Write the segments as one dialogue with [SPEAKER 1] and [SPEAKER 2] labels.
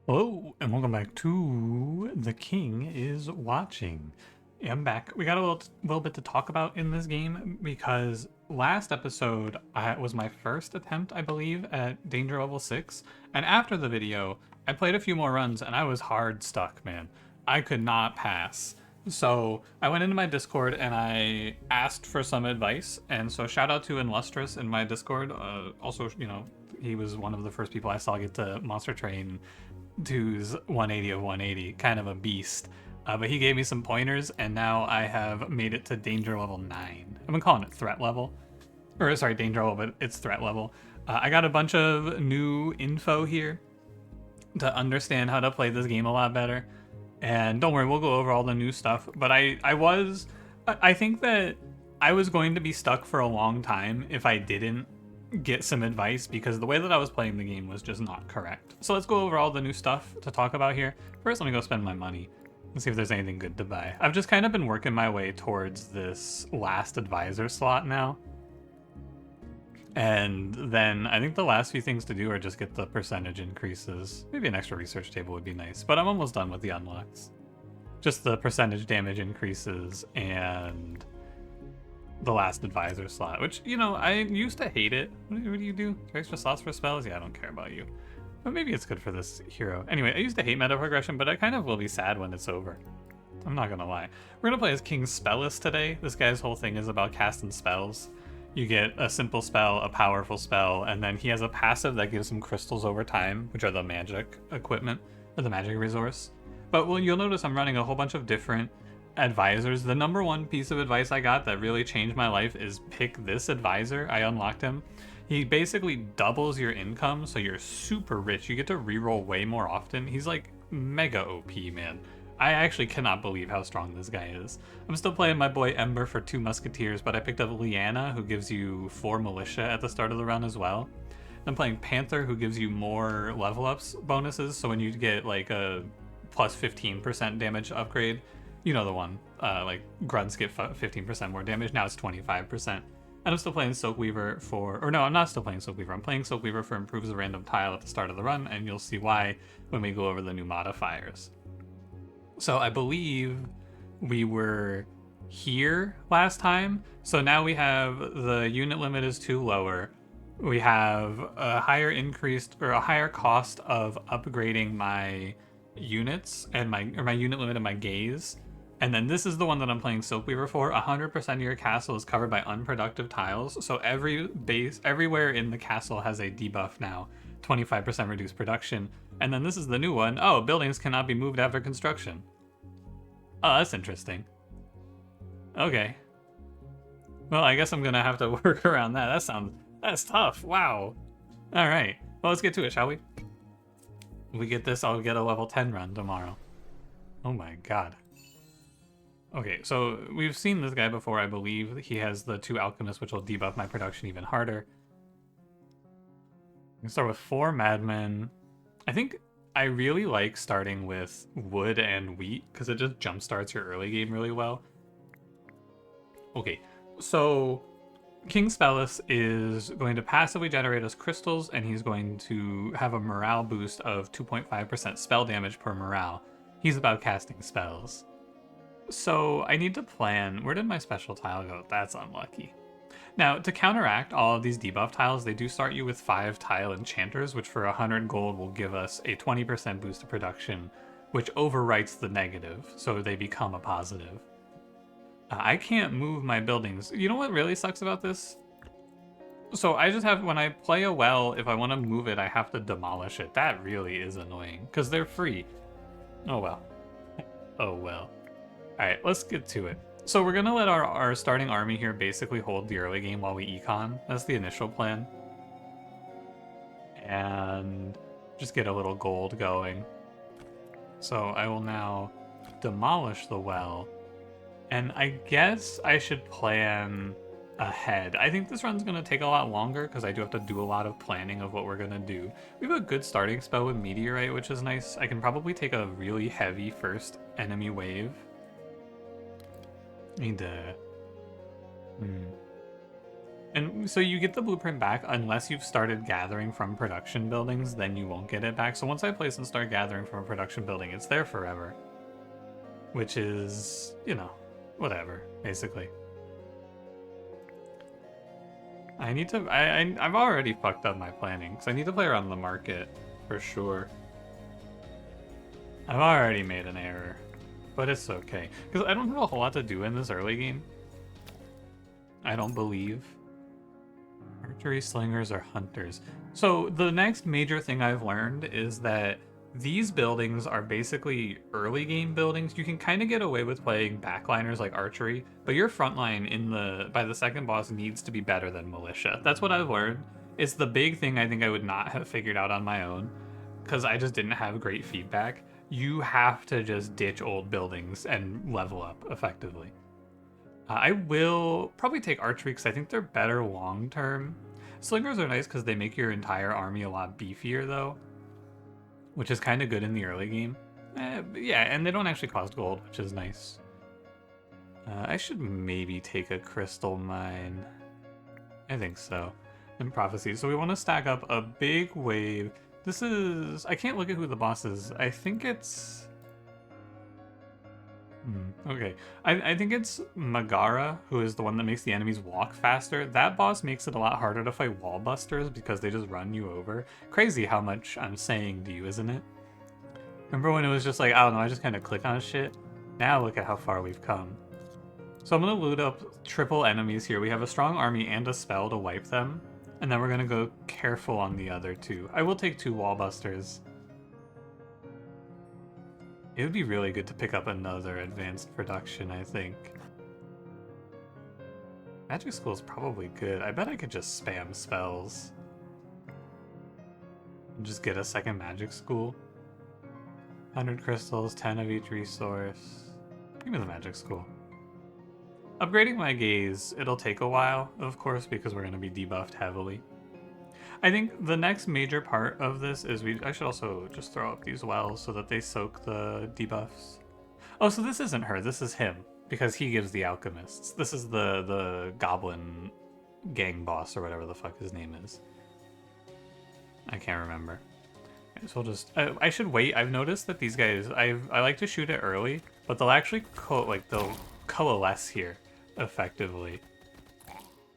[SPEAKER 1] Hello, and welcome back to The King is Watching. Yeah, I'm back. We got a little bit to talk about in this game because last episode was my first attempt, I believe, at Danger Level 6. And after the video, I played a few more runs and I was hard stuck, man. I could not pass. So I went into my Discord and I asked for some advice. And so shout out to Illustrious in my Discord. Also, he was one of the first people I saw get to Monster Train 2's 180 of 180, kind of a beast. But he gave me some pointers, and now I have made it to danger level 9. I've been calling it threat level. Or, sorry, danger level, but it's threat level. I got a bunch of new info here to understand how to play this game a lot better. And don't worry, we'll go over all the new stuff. But I think that I was going to be stuck for a long time if I didn't get some advice because the way that I was playing the game was just not correct. So let's go over all the new stuff to talk about here. First, let me go spend my money and see if there's anything good to buy. I've just kind of been working my way towards this last advisor slot now. And then I think the last few things to do are just get the percentage increases. Maybe an extra research table would be nice, but I'm almost done with the unlocks. Just the percentage damage increases and the last advisor slot, which, I used to hate it. What do you do? Extra slots for spells? Yeah, I don't care about you. But maybe it's good for this hero. Anyway, I used to hate meta progression, but I kind of will be sad when it's over. I'm not gonna lie. We're gonna play as King Spellus today. This guy's whole thing is about casting spells. You get a simple spell, a powerful spell, and then he has a passive that gives him crystals over time, which are the magic equipment, or the magic resource. But you'll notice I'm running a whole bunch of different advisors. The number one piece of advice I got that really changed my life is pick this advisor. I unlocked him. He basically doubles your income, so you're super rich. You get to reroll way more often. He's like mega OP, man. I actually cannot believe how strong this guy is. I'm still playing my boy Ember for 2 Musketeers, but I picked up Liana, who gives you 4 Militia at the start of the run as well. I'm playing Panther, who gives you more level ups bonuses, so when you get like a plus 15% damage upgrade, you know the one, like Grunts get 15% more damage, now it's 25%. And I'm still playing Silkweaver I'm not still playing Silkweaver, I'm playing Silkweaver for improves a random tile at the start of the run, and you'll see why when we go over the new modifiers. So I believe we were here last time. So now we have the unit limit is 2 lower. We have a higher cost of upgrading my units and my unit limit and my gaze. And then this is the one that I'm playing Silkweaver for. 100% of your castle is covered by unproductive tiles. So everywhere in the castle has a debuff now. 25% reduced production. And then this is the new one. Oh, buildings cannot be moved after construction. Oh, that's interesting. Okay. Well, I guess I'm gonna have to work around that. That's tough. Wow. All right. Well, let's get to it, shall we? If we get this, I'll get a level 10 run tomorrow. Oh my god. Okay, so we've seen this guy before, I believe. He has the 2 alchemists, which will debuff my production even harder. We can start with 4 madmen. I think I really like starting with wood and wheat because it just jumpstarts your early game really well. Okay, so King Spellus is going to passively generate us crystals, and he's going to have a morale boost of 2.5% spell damage per morale. He's about casting spells. So I need to plan. Where did my special tile go? That's unlucky. Now, to counteract all of these debuff tiles, they do start you with 5 tile enchanters, which for 100 gold will give us a 20% boost to production, which overwrites the negative, so they become a positive. I can't move my buildings. You know what really sucks about this? So I just have, when I play a well, if I want to move it, I have to demolish it. That really is annoying, because they're free. Oh well. Oh well. Alright, let's get to it. So we're going to let our starting army here basically hold the early game while we econ. That's the initial plan. And just get a little gold going. So I will now demolish the well. And I guess I should plan ahead. I think this run's going to take a lot longer because I do have to do a lot of planning of what we're going to do. We have a good starting spell with Meteorite, which is nice. I can probably take a really heavy first enemy wave. Need to... And so you get the blueprint back unless you've started gathering from production buildings, then you won't get it back. So once I place and start gathering from a production building, it's there forever. Which is, you know, whatever, basically. I need to, I've already fucked up my planning, because I need to play around the market, for sure. I've already made an error, but it's okay. Because I don't have a whole lot to do in this early game. I don't believe. Archery, slingers, or hunters. So the next major thing I've learned is that these buildings are basically early game buildings. You can kind of get away with playing backliners like archery, but your frontline by the second boss needs to be better than militia. That's what I've learned. It's the big thing I think I would not have figured out on my own, because I just didn't have great feedback. You have to just ditch old buildings and level up effectively. I will probably take archery because I think they're better long term. Slingers are nice because they make your entire army a lot beefier though, which is kind of good in the early game. Yeah, and they don't actually cost gold, which is nice. I should maybe take a crystal mine. I think so. And prophecy. So we want to stack up a big wave. This is... I can't look at who the boss is. I think it's... Okay. I think it's Megara, who is the one that makes the enemies walk faster. That boss makes it a lot harder to fight wall busters because they just run you over. Crazy how much I'm saying to you, isn't it? Remember when it was just like, I don't know, I just kind of click on shit? Now look at how far we've come. So I'm going to loot up triple enemies here. We have a strong army and a spell to wipe them. And then we're going to go careful on the other two. I will take 2 wall busters. It would be really good to pick up another advanced production, I think. Magic School is probably good. I bet I could just spam spells. And just get a second Magic School. 100 crystals, 10 of each resource. Give me the Magic School. Upgrading my gaze, it'll take a while, of course, because we're going to be debuffed heavily. I think the next major part of this is I should also just throw up these wells so that they soak the debuffs. Oh, so this isn't her, this is him, because he gives the alchemists. This is the goblin gang boss or whatever the fuck his name is. I can't remember. Okay, so we'll just... I should wait. I've noticed that these guys, I like to shoot it early, but they'll actually they'll coalesce here effectively.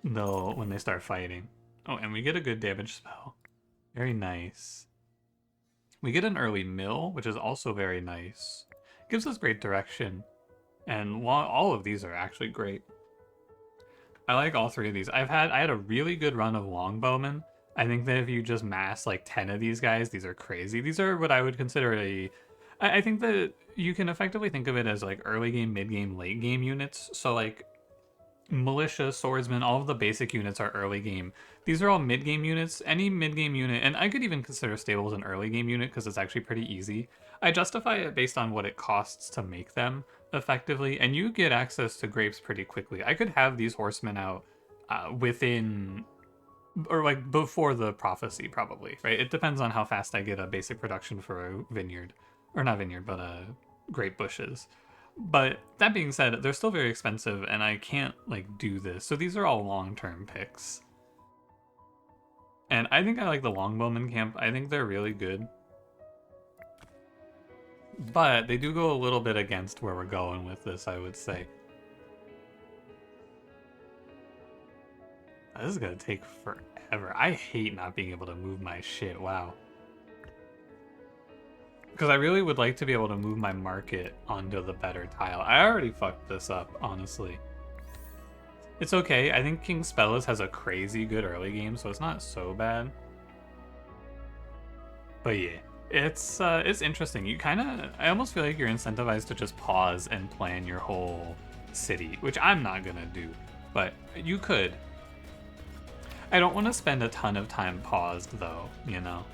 [SPEAKER 1] When they start fighting. Oh, and we get a good damage spell. Very nice. We get an early mill, which is also very nice. Gives us great direction. And all of these are actually great. I like all 3 of these. I had a really good run of longbowmen. I think that if you just mass like 10 of these guys, these are crazy. These are what I would consider I think that you can effectively think of it as like early game, mid game, late game units. So like militia, swordsman, all of the basic units are early game. These are all mid-game units. Any mid-game unit, and I could even consider stables an early game unit because it's actually pretty easy. I justify it based on what it costs to make them effectively, and you get access to grapes pretty quickly. I could have these horsemen out within, or like before the prophecy probably, right? It depends on how fast I get a basic production for a vineyard, or not vineyard, but grape bushes. But that being said, they're still very expensive, and I can't, like, do this. So these are all long-term picks. And I think I like the longbowman camp. I think they're really good. But they do go a little bit against where we're going with this, I would say. This is going to take forever. I hate not being able to move my shit. Wow. Because I really would like to be able to move my market onto the better tile. I already fucked this up, honestly. It's okay. I think King Spellis has a crazy good early game, so it's not so bad. But yeah, it's interesting. You I almost feel like you're incentivized to just pause and plan your whole city, which I'm not gonna do, but you could. I don't want to spend a ton of time paused, though, you know?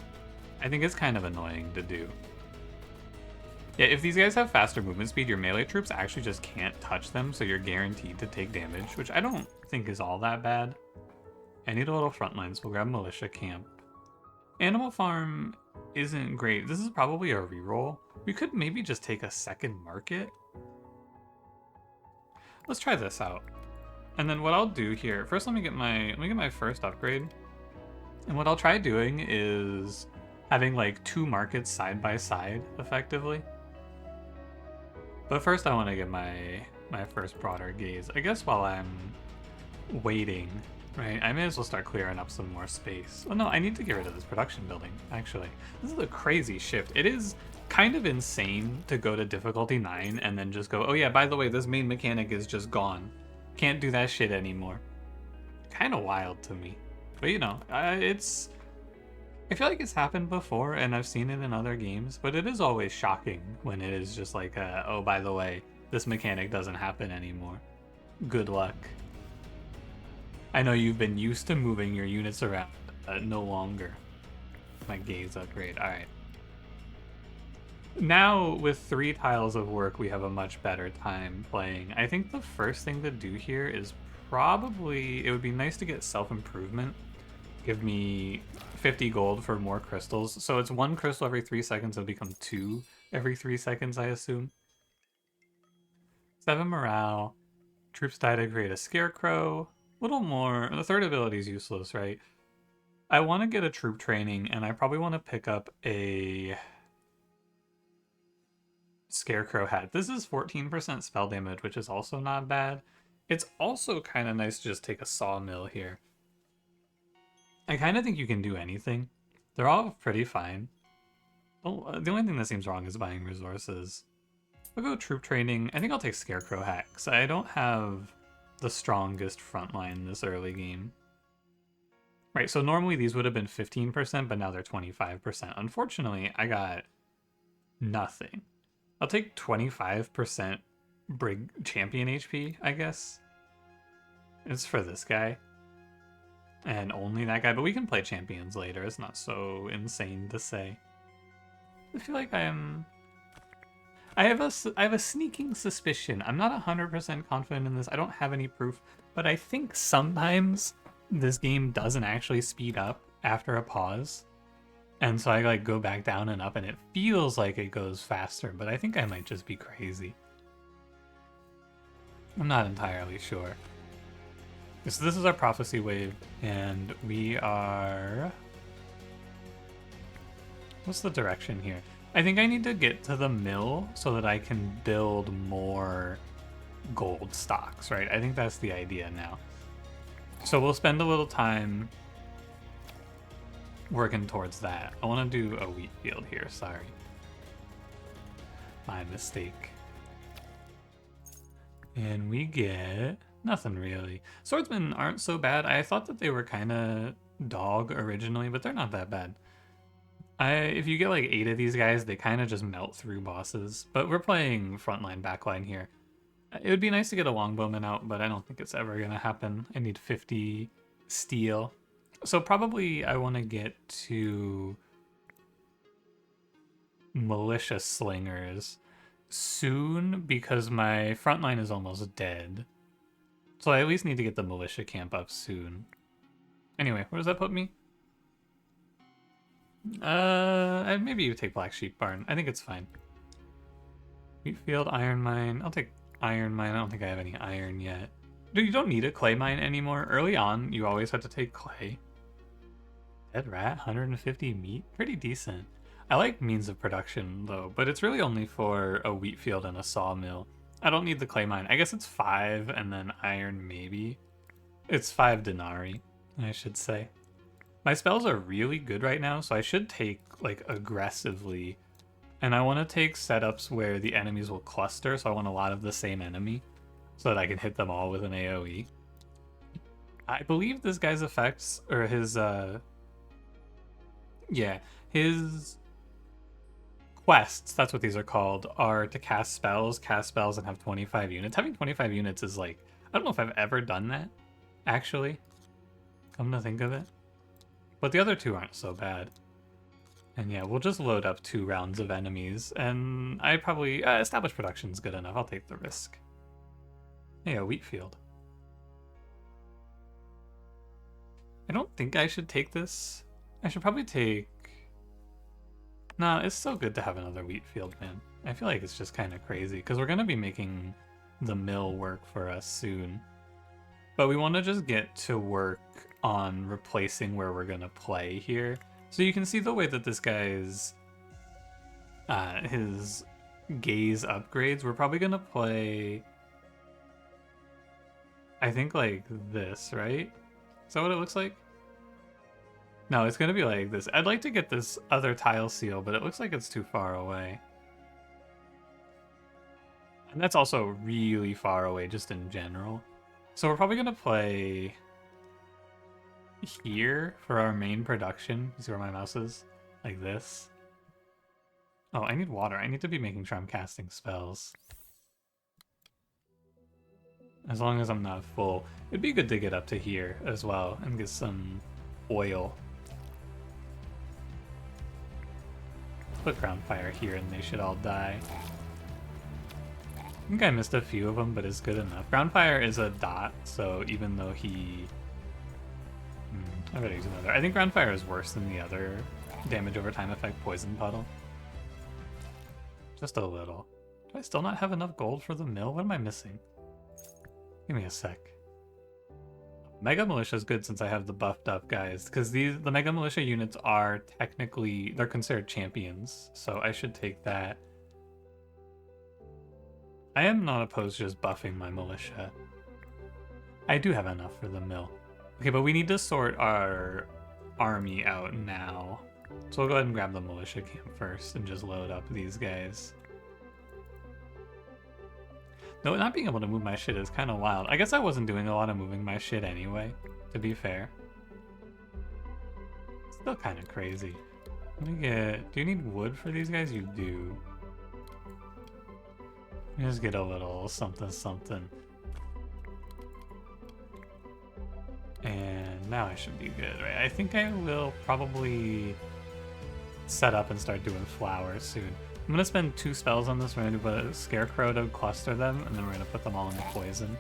[SPEAKER 1] I think it's kind of annoying to do. Yeah, if these guys have faster movement speed, your melee troops actually just can't touch them, so you're guaranteed to take damage, which I don't think is all that bad. I need a little front line, so we'll grab Militia Camp. Animal Farm isn't great. This is probably a reroll. We could maybe just take a second market. Let's try this out. And then what I'll do here, first let me get my first upgrade. And what I'll try doing is having like 2 markets side by side effectively. But first I want to get my first broader gaze. I guess while I'm waiting, right, I may as well start clearing up some more space. Oh no, I need to get rid of this production building, actually. This is a crazy shift. It is kind of insane to go to difficulty 9 and then just go, oh yeah, by the way, this main mechanic is just gone. Can't do that shit anymore. Kind of wild to me. But you know, it's... I feel like it's happened before and I've seen it in other games, but it is always shocking when it is just like, oh, by the way, this mechanic doesn't happen anymore. Good luck. I know you've been used to moving your units around, no longer. My gaze upgrade, alright. Now, with 3 tiles of work, we have a much better time playing. I think the first thing to do here is probably, it would be nice to get self-improvement. Give me 50 gold for more crystals. So it's 1 crystal every 3 seconds, it'll become 2 every 3 seconds, I assume. 7 morale. Troops die to create a scarecrow. A little more. The third ability is useless, right? I want to get a troop training, and I probably want to pick up a scarecrow hat. This is 14% spell damage, which is also not bad. It's also kind of nice to just take a sawmill here. I kind of think you can do anything. They're all pretty fine. Oh, the only thing that seems wrong is buying resources. I'll go troop training. I think I'll take scarecrow hat, because I don't have the strongest front line this early game. Right, so normally these would have been 15%, but now they're 25%. Unfortunately, I got nothing. I'll take 25% Brig Champion HP, I guess. It's for this guy. And only that guy, but we can play champions later. It's not so insane to say. I feel like I have a sneaking suspicion. I'm not 100% confident in this. I don't have any proof, but I think sometimes this game doesn't actually speed up after a pause. And so I like go back down and up and it feels like it goes faster, but I think I might just be crazy. I'm not entirely sure. So this is our prophecy wave, and we are... What's the direction here? I think I need to get to the mill so that I can build more gold stocks, right? I think that's the idea now. So we'll spend a little time working towards that. I want to do a wheat field here, sorry. My mistake. And we get nothing really. Swordsmen aren't so bad. I thought that they were kind of dog originally, but they're not that bad. If you get like 8 of these guys, they kind of just melt through bosses. But we're playing frontline, backline here. It would be nice to get a longbowman out, but I don't think it's ever going to happen. I need 50 steel. So probably I want to get to militia slingers soon because my frontline is almost dead. So I at least need to get the militia camp up soon. Anyway, where does that put me? Maybe you take Black Sheep Barn. I think it's fine. Wheatfield, iron mine. I'll take iron mine. I don't think I have any iron yet. Dude, you don't need a clay mine anymore. Early on, you always had to take clay. Dead rat, 150 meat. Pretty decent. I like means of production, though, but it's really only for a wheat field and a sawmill. I don't need the clay mine. I guess it's 5 and then iron maybe. It's 5 denarii, I should say. My spells are really good right now, so I should take, like, aggressively. And I want to take setups where the enemies will cluster, so I want a lot of the same enemy, so that I can hit them all with an AoE. I believe this guy's effects, or his, yeah, his quests, that's what these are called, are to cast spells, and have 25 units. Having 25 units is like, I don't know if I've ever done that, actually, come to think of it. But the other 2 aren't so bad. And yeah, we'll just load up 2 rounds of enemies, and I probably, established production's good enough, I'll take the risk. Hey, a wheat field. I don't think I should take this. I should probably take... Nah, it's so good to have another wheat field, man. I feel like it's just kind of crazy, because we're going to be making the mill work for us soon. But we want to just get to work on replacing where we're going to play here. So you can see the way that this guy's his gaze upgrades. We're probably going to play, I think, like this, right? Is that what it looks like? No, it's going to be like this. I'd like to get this other tile seal, but it looks like it's too far away. And that's also really far away just in general. So we're probably going to play here for our main production. You see where my mouse is? Like this. Oh, I need water. I need to be making sure I'm casting spells. As long as I'm not full. It'd be good to get up to here as well and get some oil. Put ground fire here and they should all die. I think I missed a few of them, but it's good enough. Ground fire is a dot, so even though he... I better use another. I think ground fire is worse than the other damage over time effect poison puddle. Just a little. Do I still not have enough gold for the mill? What am I missing? Give me a sec. Mega Militia is good since I have the buffed up guys, because the Mega Militia units are technically, they're considered champions, so I should take that. I am not opposed to just buffing my militia. I do have enough for the mill. Okay, but we need to sort our army out now. So we'll go ahead and grab the militia camp first and just load up these guys. No, not being able to move my shit is kind of wild. I guess I wasn't doing a lot of moving my shit anyway, to be fair. Still kind of crazy. Let me get... Do you need wood for these guys? You do. Let me just get a little something something. And now I should be good, right? I think I will probably set up and start doing flowers soon. I'm going to spend 2 spells on this. We're going to put a scarecrow to cluster them, and then we're going to put them all into poison.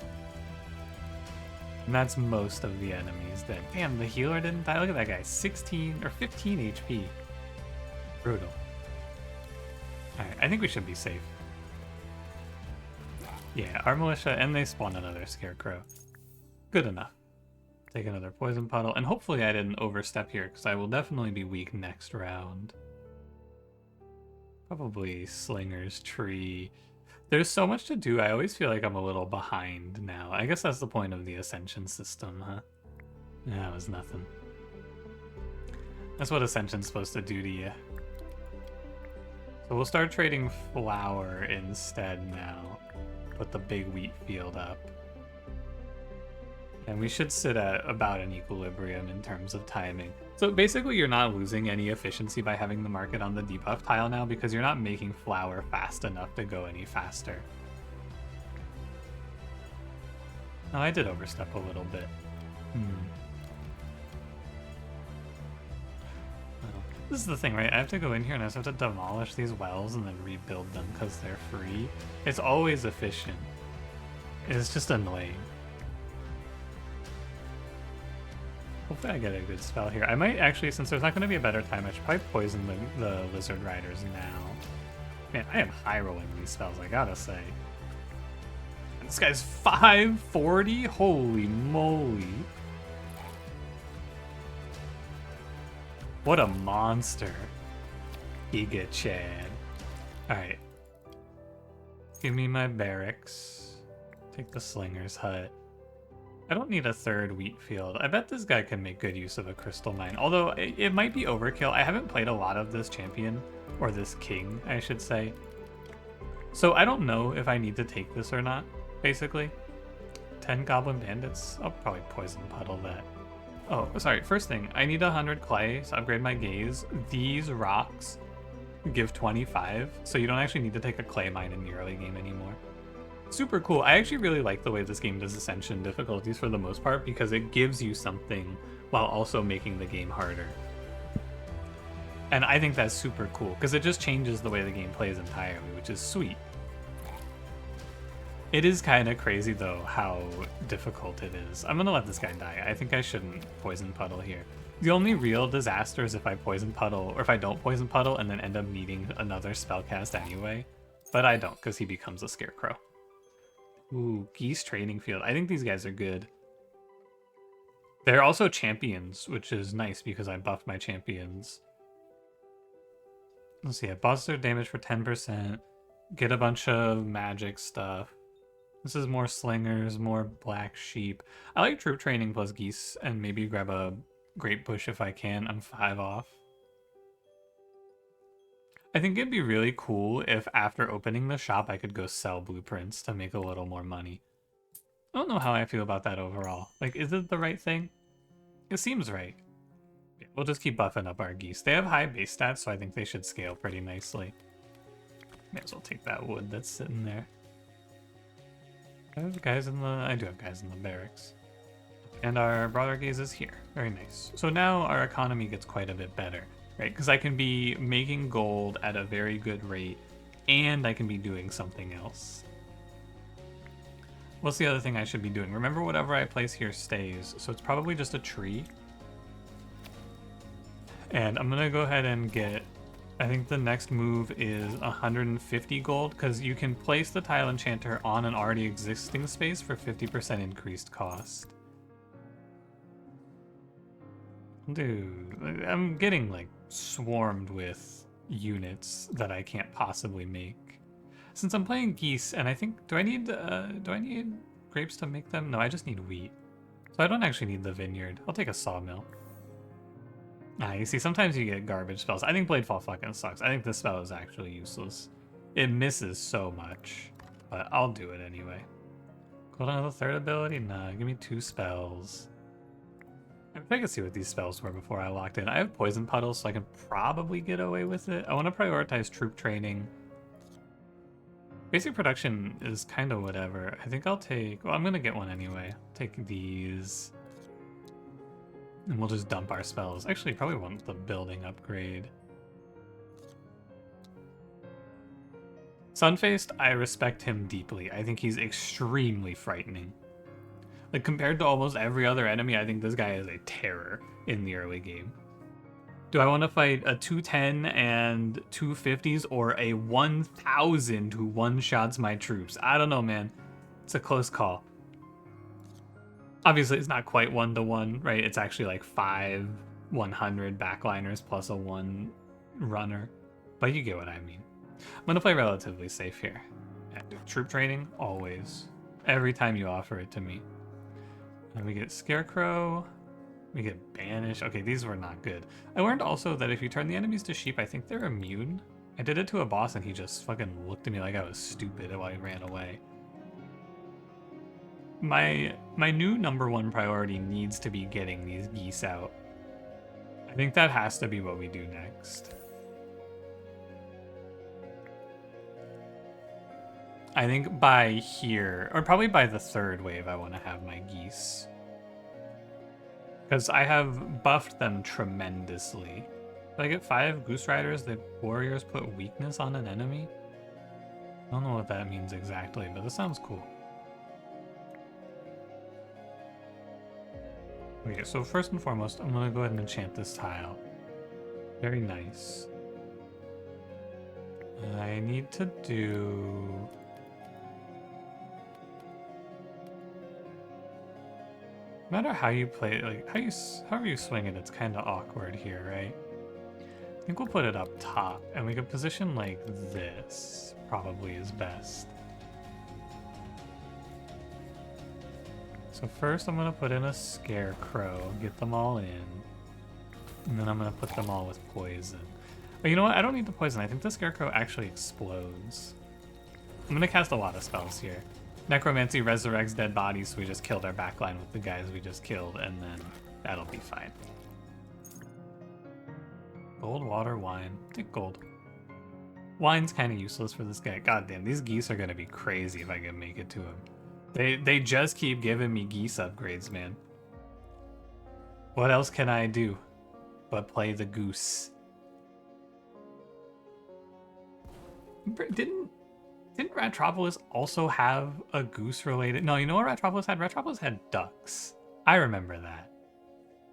[SPEAKER 1] And that's most of the enemies dead. Damn, the healer didn't die. Look at that guy. 16 or 15 HP. Brutal. Alright, I think we should be safe. Yeah, our militia, and they spawn another scarecrow. Good enough. Take another poison puddle, and hopefully I didn't overstep here, because I will definitely be weak next round. Probably Slinger's Tree. There's so much to do, I always feel like I'm a little behind now. I guess that's the point of the Ascension system, huh? That was nothing. That's what Ascension's supposed to do to you. So we'll start trading flour instead now. Put the big wheat field up. And we should sit at about an equilibrium in terms of timing. So basically you're not losing any efficiency by having the market on the debuff tile now because you're not making flour fast enough to go any faster. No, I did overstep a little bit. Well, this is the thing, right? I have to go in here and I just have to demolish these wells and then rebuild them because they're free. It's always efficient. It's just annoying. Hopefully I get a good spell here. I might actually, since there's not going to be a better time, I should probably poison the Lizard Riders now. Man, I am high rolling these spells, I gotta say. And this guy's 540? Holy moly. What a monster. Giga Chad. Alright. Give me my barracks. Take the Slinger's Hut. I don't need a third wheat field. I bet this guy can make good use of a crystal mine. Although it might be overkill. I haven't played a lot of this champion, or this king, I should say. So I don't know if I need to take this or not, basically. 10 goblin bandits? I'll probably poison puddle that. Oh, sorry, first thing, I need 100 clay to upgrade my gaze. These rocks give 25, so you don't actually need to take a clay mine in the early game anymore. Super cool. I actually really like the way this game does Ascension difficulties for the most part because it gives you something while also making the game harder. And I think that's super cool because it just changes the way the game plays entirely, which is sweet. It is kind of crazy though how difficult it is. I'm gonna let this guy die. I think I shouldn't poison puddle here. The only real disaster is if I poison puddle, or if I don't poison puddle and then end up needing another spell cast anyway. But I don't because he becomes a scarecrow. Ooh, Geese training field. I think these guys are good. They're also champions, which is nice because I buffed my champions. Let's see, I boost their damage for 10%, get a bunch of magic stuff. This is more slingers, more black sheep. I like troop training plus geese, and maybe grab a great bush if I can. I'm 5 off. I think it'd be really cool if after opening the shop I could go sell blueprints to make a little more money. I don't know how I feel about that overall. Like, is it the right thing? It seems right. Yeah, we'll just keep buffing up our geese. They have high base stats, so I think they should scale pretty nicely. May as well take that wood that's sitting there. I have guys in the... I do have guys in the barracks. And our broader gaze is here. Very nice. So now our economy gets quite a bit better, right? Because I can be making gold at a very good rate, and I can be doing something else. What's the other thing I should be doing? Remember, whatever I place here stays, so it's probably just a tree. And I'm gonna go ahead and get... I think the next move is 150 gold, because you can place the tile enchanter on an already existing space for 50% increased cost. Dude, I'm getting like swarmed with units that I can't possibly make. Since I'm playing geese, and I think, do I need grapes to make them? No, I just need wheat. So I don't actually need the vineyard. I'll take a sawmill. You see, sometimes you get garbage spells. I think Bladefall fucking sucks. I think this spell is actually useless. It misses so much, but I'll do it anyway. Hold on to the third ability? Nah, give me 2 spells. I could see what these spells were before I locked in. I have Poison Puddles, so I can probably get away with it. I want to prioritize troop training. Basic production is kind of whatever. I think I'll take... Well, I'm going to get one anyway. I'll take these. And we'll just dump our spells. Actually, probably want the building upgrade. Sunfaced, I respect him deeply. I think he's extremely frightening. Like, compared to almost every other enemy, I think this guy is a terror in the early game. Do I want to fight a 210 and 250s or a 1000 who one-shots my troops? I don't know, man. It's a close call. Obviously, it's not quite 1-to-1, right? It's actually like 5 100 backliners plus a 1 runner. But you get what I mean. I'm going to play relatively safe here. Troop training, always. Every time you offer it to me. And we get Scarecrow. We get Banish. Okay, these were not good. I learned also that if you turn the enemies to sheep, I think they're immune. I did it to a boss and he just fucking looked at me like I was stupid while he ran away. My new #1 priority needs to be getting these geese out. I think that has to be what we do next. I think by here, or probably by the 3rd wave, I want to have my geese. Because I have buffed them tremendously. If I get 5 Goose Riders, the warriors put weakness on an enemy? I don't know what that means exactly, but this sounds cool. Okay, so first and foremost, I'm going to go ahead and enchant this tile. Very nice. I need to do... No matter how you play, like however you swing it, it's kind of awkward here, right? I think we'll put it up top, and we can position like this. Probably is best. So first, I'm gonna put in a Scarecrow, get them all in, and then I'm gonna put them all with poison. But you know what? I don't need the poison. I think the Scarecrow actually explodes. I'm gonna cast a lot of spells here. Necromancy resurrects dead bodies, so we just killed our backline with the guys we just killed, and then that'll be fine. Gold, water, wine. Take gold. Wine's kind of useless for this guy. God damn, these geese are gonna be crazy if I can make it to him. They just keep giving me geese upgrades, man. What else can I do but play the goose? Didn't Ratropolis also have a goose related? No, you know what Ratropolis had? Ratropolis had ducks. I remember that.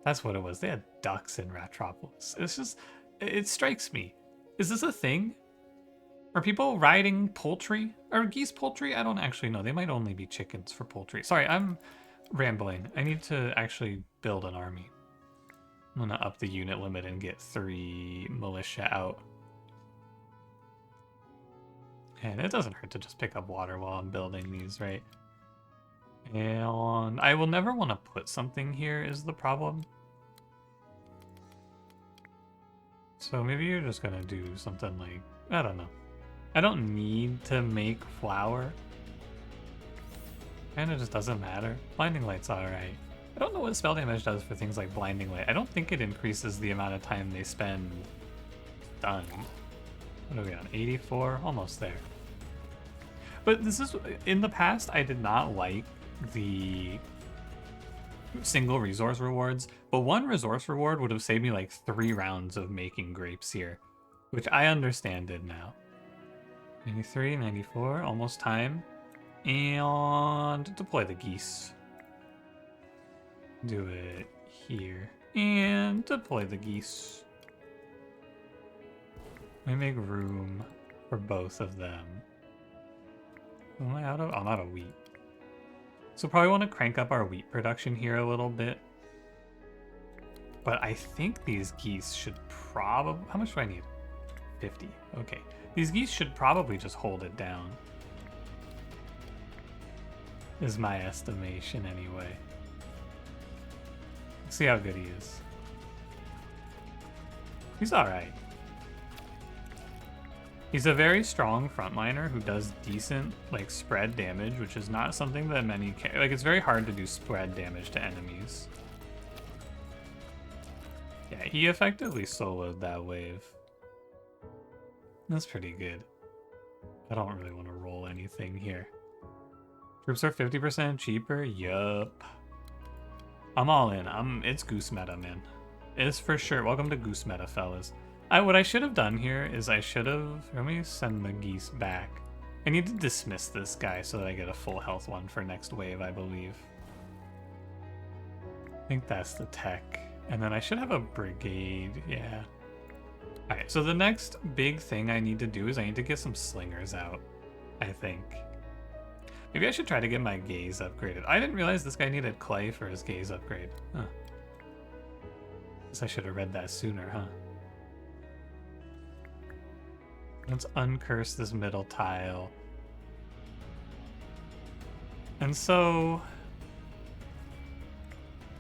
[SPEAKER 1] That's what it was. They had ducks in Ratropolis. It's just, it strikes me. Is this a thing? Are people riding poultry? Are geese poultry? I don't actually know. They might only be chickens for poultry. Sorry, I'm rambling. I need to actually build an army. I'm gonna up the unit limit and get 3 militia out. And it doesn't hurt to just pick up water while I'm building these, right? And I will never want to put something here is the problem. So maybe you're just gonna do something like, I don't know. I don't need to make flour. Kinda just doesn't matter. Blinding Light's alright. I don't know what spell damage does for things like Blinding Light. I don't think it increases the amount of time they spend done. What are we on? 84? Almost there. But this is, in the past, I did not like the single resource rewards, but one resource reward would have saved me like 3 rounds of making grapes here, which I understand it now. 93, 94, almost time. And deploy the geese. Do it here. And deploy the geese. Let me make room for both of them. Am I out of? I'm out of wheat. So probably want to crank up our wheat production here a little bit. But I think these geese should probably... How much do I need? 50. Okay. These geese should probably just hold it down. Is my estimation anyway. Let's see how good he is. He's alright. He's a very strong frontliner who does decent, like, spread damage, which is not something that many can. Like, it's very hard to do spread damage to enemies. Yeah, he effectively soloed that wave. That's pretty good. I don't really want to roll anything here. Troops are 50% cheaper? Yup. I'm all in. It's Goose meta, man. It's for sure. Welcome to Goose meta, fellas. What I should have done here is I should have... Let me send the geese back. I need to dismiss this guy so that I get a full health one for next wave, I believe. I think that's the tech. And then I should have a brigade, yeah. Alright, so the next big thing I need to do is I need to get some slingers out, I think. Maybe I should try to get my gaze upgraded. I didn't realize this guy needed clay for his gaze upgrade. Huh. Guess I should have read that sooner, huh? Let's uncurse this middle tile. And so...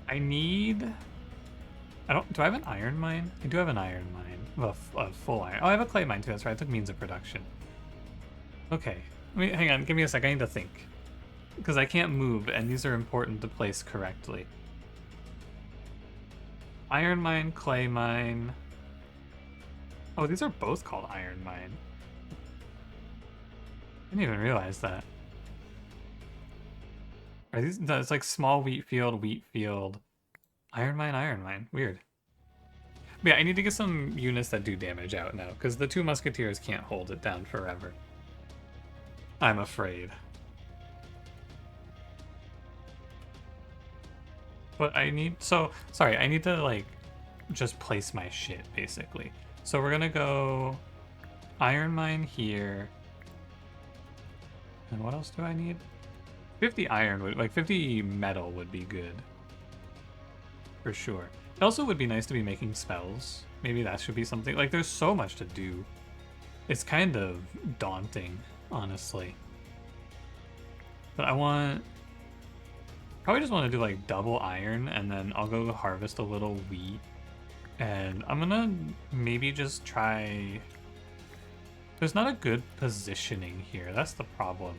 [SPEAKER 1] I need... Do I have an iron mine? I do have an iron mine. Well, a full iron. Oh, I have a clay mine too, that's right. I took means of production. Okay. Hang on, give me a sec. I need to think. Because I can't move, and these are important to place correctly. Iron mine, clay mine... Oh, these are both called iron mine. I didn't even realize that. Are these? No, it's like small wheat field, iron mine. Weird. But yeah, I need to get some units that do damage out now, because the 2 musketeers can't hold it down forever. I'm afraid. But I need... sorry, I need to, like, just place my shit, basically. So we're gonna go iron mine here. And what else do I need? 50 iron would, like 50 metal would be good. For sure. It also would be nice to be making spells. Maybe that should be something. Like, there's so much to do. It's kind of daunting, honestly. But I want... Probably just want to do like double iron, and then I'll go harvest a little wheat. And I'm gonna maybe just try... There's not a good positioning here. That's the problem.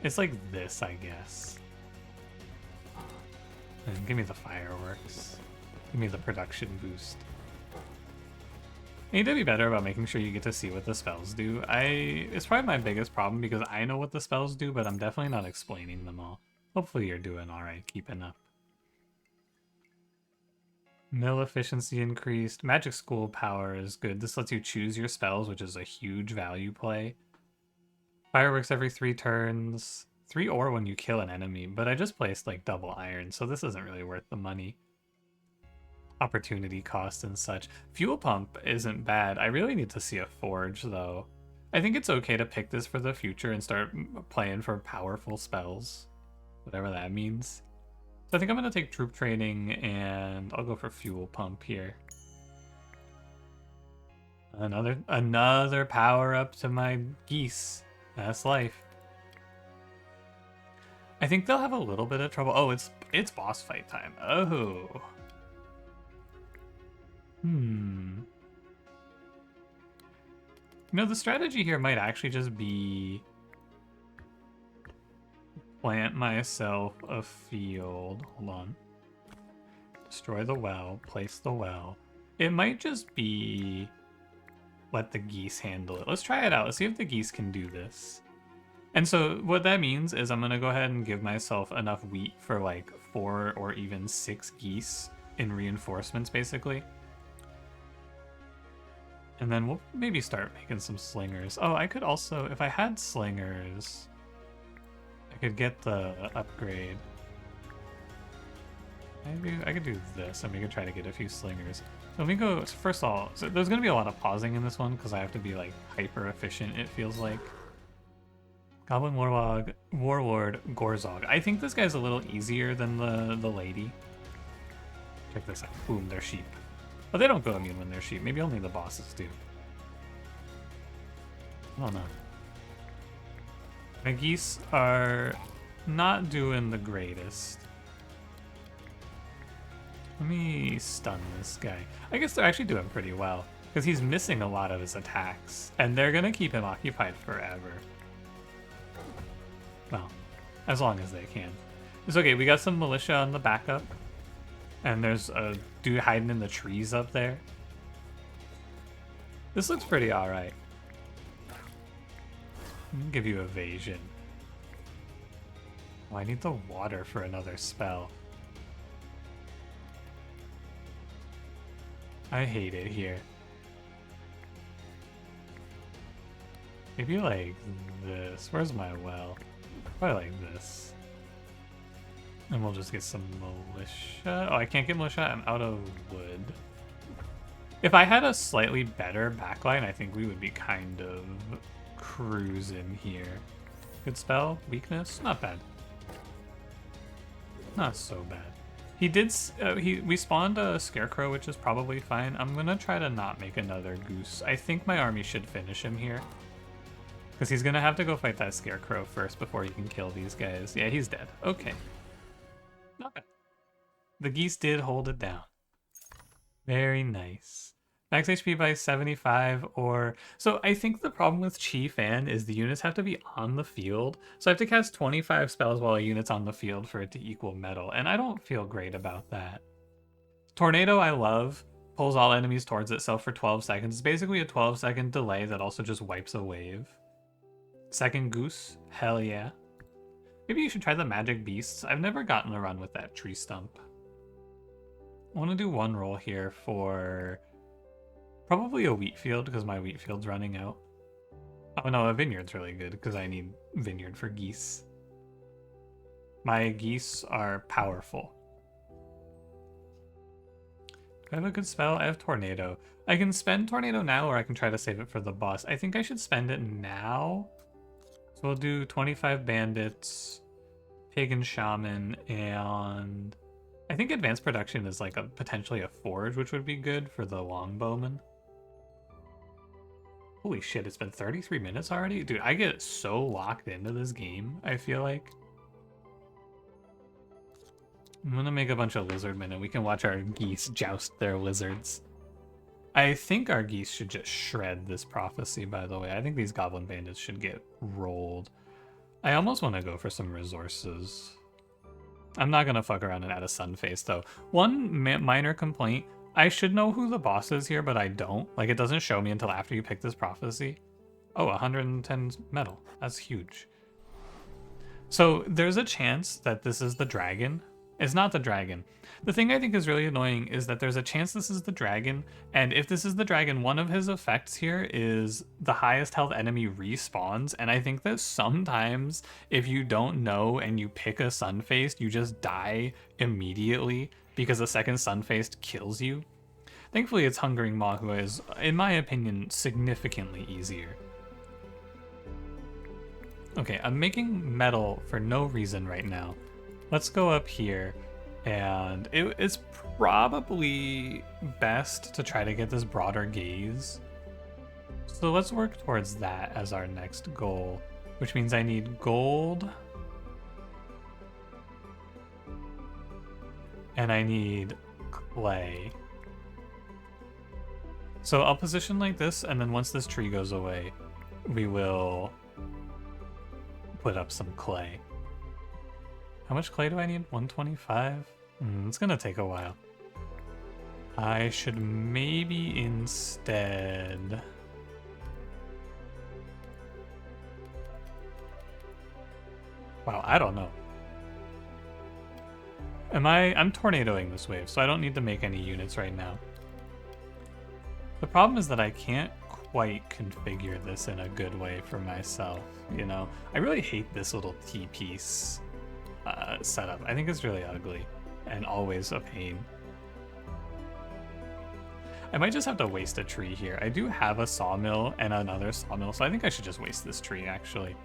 [SPEAKER 1] It's like this, I guess. And give me the fireworks. Give me the production boost. I need to be better about making sure you get to see what the spells do. It's probably my biggest problem because I know what the spells do, but I'm definitely not explaining them all. Hopefully you're doing alright, keeping up. Mill efficiency increased. Magic school power is good. This lets you choose your spells, which is a huge value play. Fireworks every 3 turns. 3 ore when you kill an enemy, but I just placed like double iron, so this isn't really worth the money. Opportunity cost and such. Fuel pump isn't bad. I really need to see a forge though. I think it's okay to pick this for the future and start playing for powerful spells. Whatever that means. So I think I'm going to take troop training, and I'll go for fuel pump here. Another power up to my geese. That's life. I think they'll have a little bit of trouble. Oh, it's boss fight time. Oh. You know, the strategy here might actually just be plant myself a field. Hold on. Destroy the well, place the well. It might just be let the geese handle it. Let's try it out. Let's see if the geese can do this. And so what that means is I'm going to go ahead and give myself enough wheat for like 4 or even 6 geese in reinforcements, basically. And then we'll maybe start making some slingers. Oh, I could also, if I had slingers, I could get the upgrade. Maybe I could do this, and we could try to get a few slingers. So let me go, first of all, so there's going to be a lot of pausing in this one, because I have to be, like, hyper efficient, it feels like. Goblin Warlord Gorzog. I think this guy's a little easier than the lady. Check this out. Boom, they're sheep. Oh, they don't go immune when they're sheep. Maybe only the bosses do. I don't know. The geese are not doing the greatest. Let me stun this guy. I guess they're actually doing pretty well, because he's missing a lot of his attacks, and they're going to keep him occupied forever. Well, as long as they can. It's okay, we got some militia on the backup, and there's a dude hiding in the trees up there. This looks pretty alright. Give you evasion. Oh, I need the water for another spell. I hate it here. Maybe like this. Where's my well? Probably like this. And we'll just get some militia. Oh, I can't get militia. I'm out of wood. If I had a slightly better backline, I think we would be kind of cruising here. Good spell. Weakness. Not bad. Not so bad. He did. We spawned a scarecrow, which is probably fine. I'm gonna try to not make another goose. I think my army should finish him here, because he's gonna have to go fight that scarecrow first before he can kill these guys. Yeah, he's dead. Okay. Not bad. The geese did hold it down. Very nice. Max HP by 75 or... So I think the problem with Chi Fan is the units have to be on the field. So I have to cast 25 spells while a unit's on the field for it to equal metal. And I don't feel great about that. Tornado I love. Pulls all enemies towards itself for 12 seconds. It's basically a 12-second delay that also just wipes a wave. Second goose. Hell yeah. Maybe you should try the magic beasts. I've never gotten a run with that tree stump. I want to do one roll here for... probably a wheat field, because my wheat field's running out. Oh no, a vineyard's really good, because I need vineyard for geese. My geese are powerful. Do I have a good spell? I have Tornado. I can spend Tornado now, or I can try to save it for the boss. I think I should spend it now. So we'll do 25 bandits, pagan shaman, and... I think advanced production is like potentially a forge, which would be good for the longbowman. Holy shit, it's been 33 minutes already? Dude, I get so locked into this game, I feel like. I'm gonna make a bunch of lizardmen and we can watch our geese joust their lizards. I think our geese should just shred this prophecy, by the way. I think these goblin bandits should get rolled. I almost want to go for some resources. I'm not gonna fuck around and add a sun face, though. One minor complaint. I should know who the boss is here, but I don't. Like, it doesn't show me until after you pick this prophecy. Oh, 110 metal. That's huge. So there's a chance that this is the dragon. It's not the dragon. The thing I think is really annoying is that there's a chance this is the dragon, and if this is the dragon, one of his effects here is the highest health enemy respawns, and I think that sometimes if you don't know and you pick a sun-faced, you just die immediately because a second sun-faced kills you. Thankfully it's Hungering Maw, who is, in my opinion, significantly easier. Okay, I'm making metal for no reason right now. Let's go up here. And it's probably best to try to get this broader gaze. So let's work towards that as our next goal, which means I need gold. And I need clay. So I'll position like this, and then once this tree goes away, we will put up some clay. How much clay do I need? 125? It's gonna take a while. I should maybe instead... Wow, I don't know. I'm tornadoing this wave, so I don't need to make any units right now. The problem is that I can't quite configure this in a good way for myself, you know? I really hate this little T-piece setup. I think it's really ugly and always a pain. I might just have to waste a tree here. I do have a sawmill and another sawmill, so I think I should just waste this tree, actually.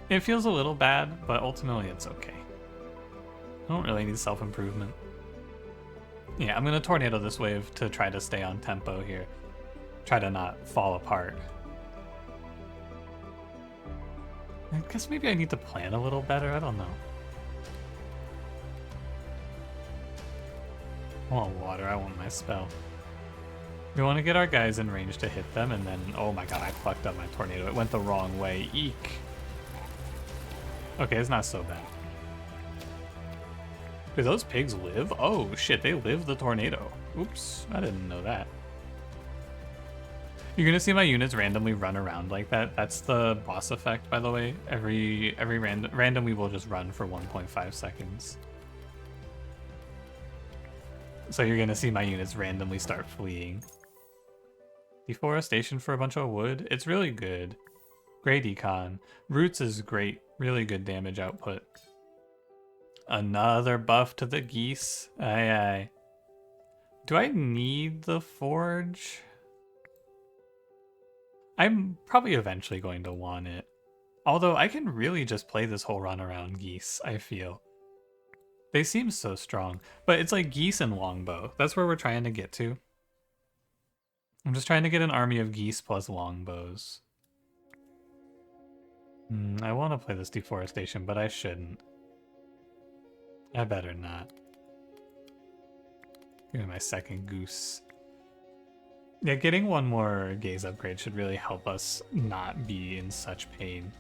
[SPEAKER 1] It feels a little bad, but ultimately it's okay. I don't really need self-improvement. Yeah, I'm gonna tornado this wave to try to stay on tempo here. Try to not fall apart. I guess maybe I need to plan a little better, I don't know. I want water, I want my spell. We want to get our guys in range to hit them, and then, oh my god, I fucked up my tornado. It went the wrong way, eek. Okay, it's not so bad. Do those pigs live? Oh shit, they live the tornado. Oops, I didn't know that. You're gonna see my units randomly run around like that. That's the boss effect, by the way. Every random we will just run for 1.5 seconds. So you're gonna see my units randomly start fleeing. Deforestation for a bunch of wood. It's really good. Great econ. Roots is great. Really good damage output. Another buff to the geese. Aye aye. Do I need the forge? I'm probably eventually going to want it. Although I can really just play this whole run around geese, I feel. They seem so strong. But it's like geese and longbow. That's where we're trying to get to. I'm just trying to get an army of geese plus longbows. I want to play this deforestation, but I shouldn't. I better not. Give me my second goose. Yeah, getting one more gaze upgrade should really help us not be in such pain.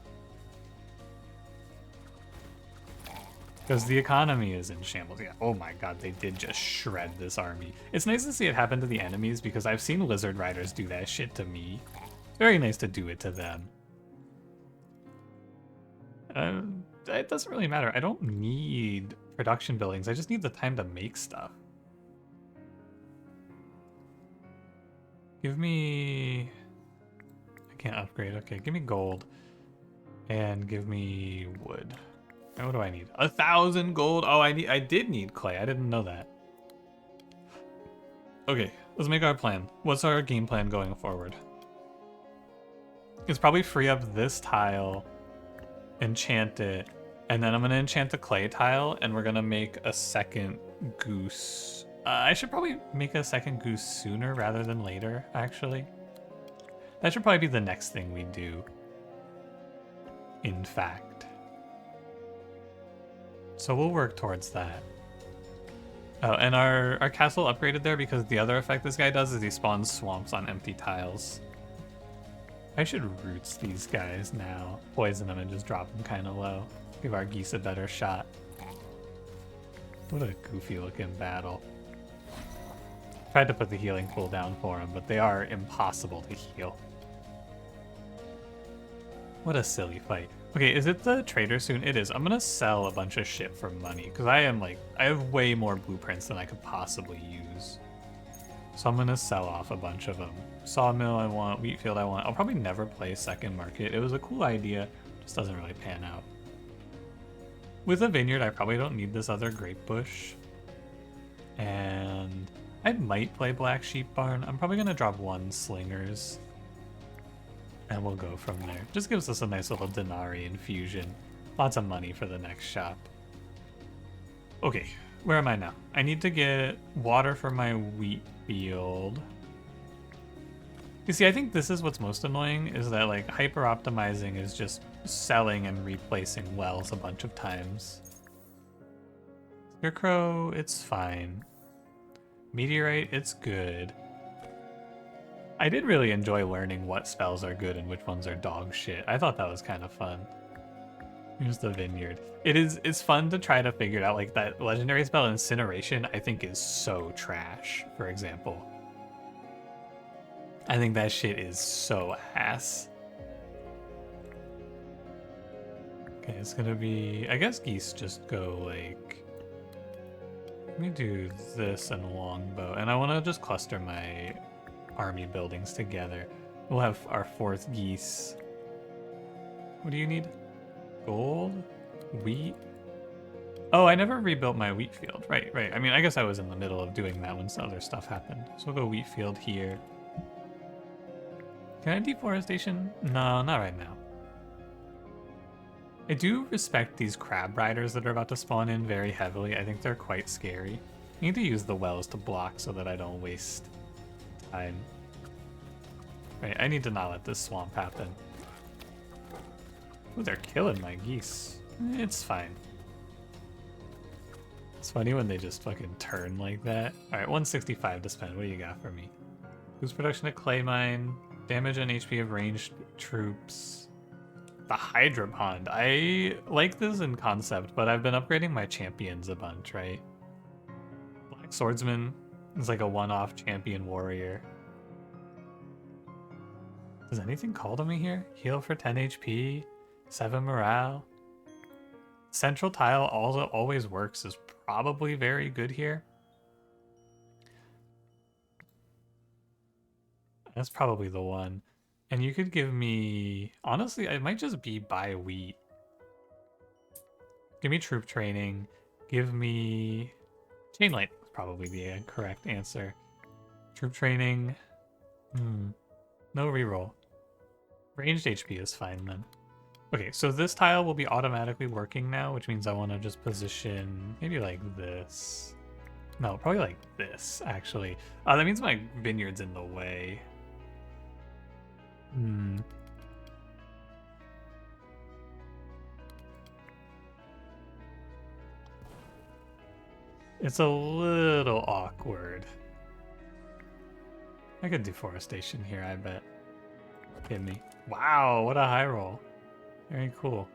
[SPEAKER 1] Because the economy is in shambles. Yeah, oh my god, they did just shred this army. It's nice to see it happen to the enemies because I've seen lizard riders do that shit to me. Very nice to do it to them. It doesn't really matter. I don't need production buildings. I just need the time to make stuff. Give me... I can't upgrade. Okay, give me gold. And give me wood. And what do I need? 1,000 gold. Oh, I did need clay. I didn't know that. Okay, let's make our plan. What's our game plan going forward? It's probably free up this tile, enchant it, and then I'm gonna enchant the clay tile, and we're gonna make a second goose. I should probably make a second goose sooner rather than later, actually. That should probably be the next thing we do. In fact. So we'll work towards that. Oh, and our castle upgraded there because the other effect this guy does is he spawns swamps on empty tiles. I should roots these guys now. Poison them and just drop them kind of low. Give our geese a better shot. What a goofy looking battle. Tried to put the healing pool down for them, but they are impossible to heal. What a silly fight. Okay, is it the trader soon? It is. I'm gonna sell a bunch of shit for money because I have way more blueprints than I could possibly use. So I'm gonna sell off a bunch of them. Sawmill I want, wheat field I want. I'll probably never play second market. It was a cool idea, just doesn't really pan out. With a vineyard, I probably don't need this other grape bush. And I might play Black Sheep Barn. I'm probably gonna drop 1 slingers. And we'll go from there. Just gives us a nice little denarii infusion. Lots of money for the next shop. Okay, where am I now? I need to get water for my wheat field. You see, I think this is what's most annoying, is that like hyper optimizing is just selling and replacing wells a bunch of times. Scarecrow, it's fine. Meteorite, it's good. I did really enjoy learning what spells are good and which ones are dog shit. I thought that was kind of fun. Here's the vineyard. It's fun to try to figure out, like that legendary spell incineration I think is so trash, for example. I think that shit is so ass. Okay, it's gonna be, I guess geese just go like, let me do this and longbow, and I want to just cluster my army buildings together. We'll have our 4th geese. What do you need? Gold? Wheat? Oh, I never rebuilt my wheat field. Right. I mean, I guess I was in the middle of doing that when some other stuff happened. So we'll go wheat field here. Can I deforestation? No, not right now. I do respect these crab riders that are about to spawn in very heavily. I think they're quite scary. I need to use the wells to block so that I don't waste time. Right, I need to not let this swamp happen. Ooh, they're killing my geese. It's fine. It's funny when they just fucking turn like that. Alright, 165 to spend. What do you got for me? Boost production of clay mine. Damage and HP of ranged troops. The Hydra Pond. I like this in concept, but I've been upgrading my champions a bunch, right? Black Swordsman is like a one-off champion warrior. Does anything call to me here? Heal for 10 HP, 7 morale. Central tile also always works is probably very good here. That's probably the one. And you could give me... Honestly, it might just be buy wheat. Give me troop training. Give me... Chain light would probably be a correct answer. Troop training. No reroll. Ranged HP is fine then. Okay, so this tile will be automatically working now, which means I want to just position maybe like this. No, probably like this, actually. That means my vineyard's in the way. It's a little awkward. I could deforestation here, I bet. Hit me. Wow, what a high roll. Very cool.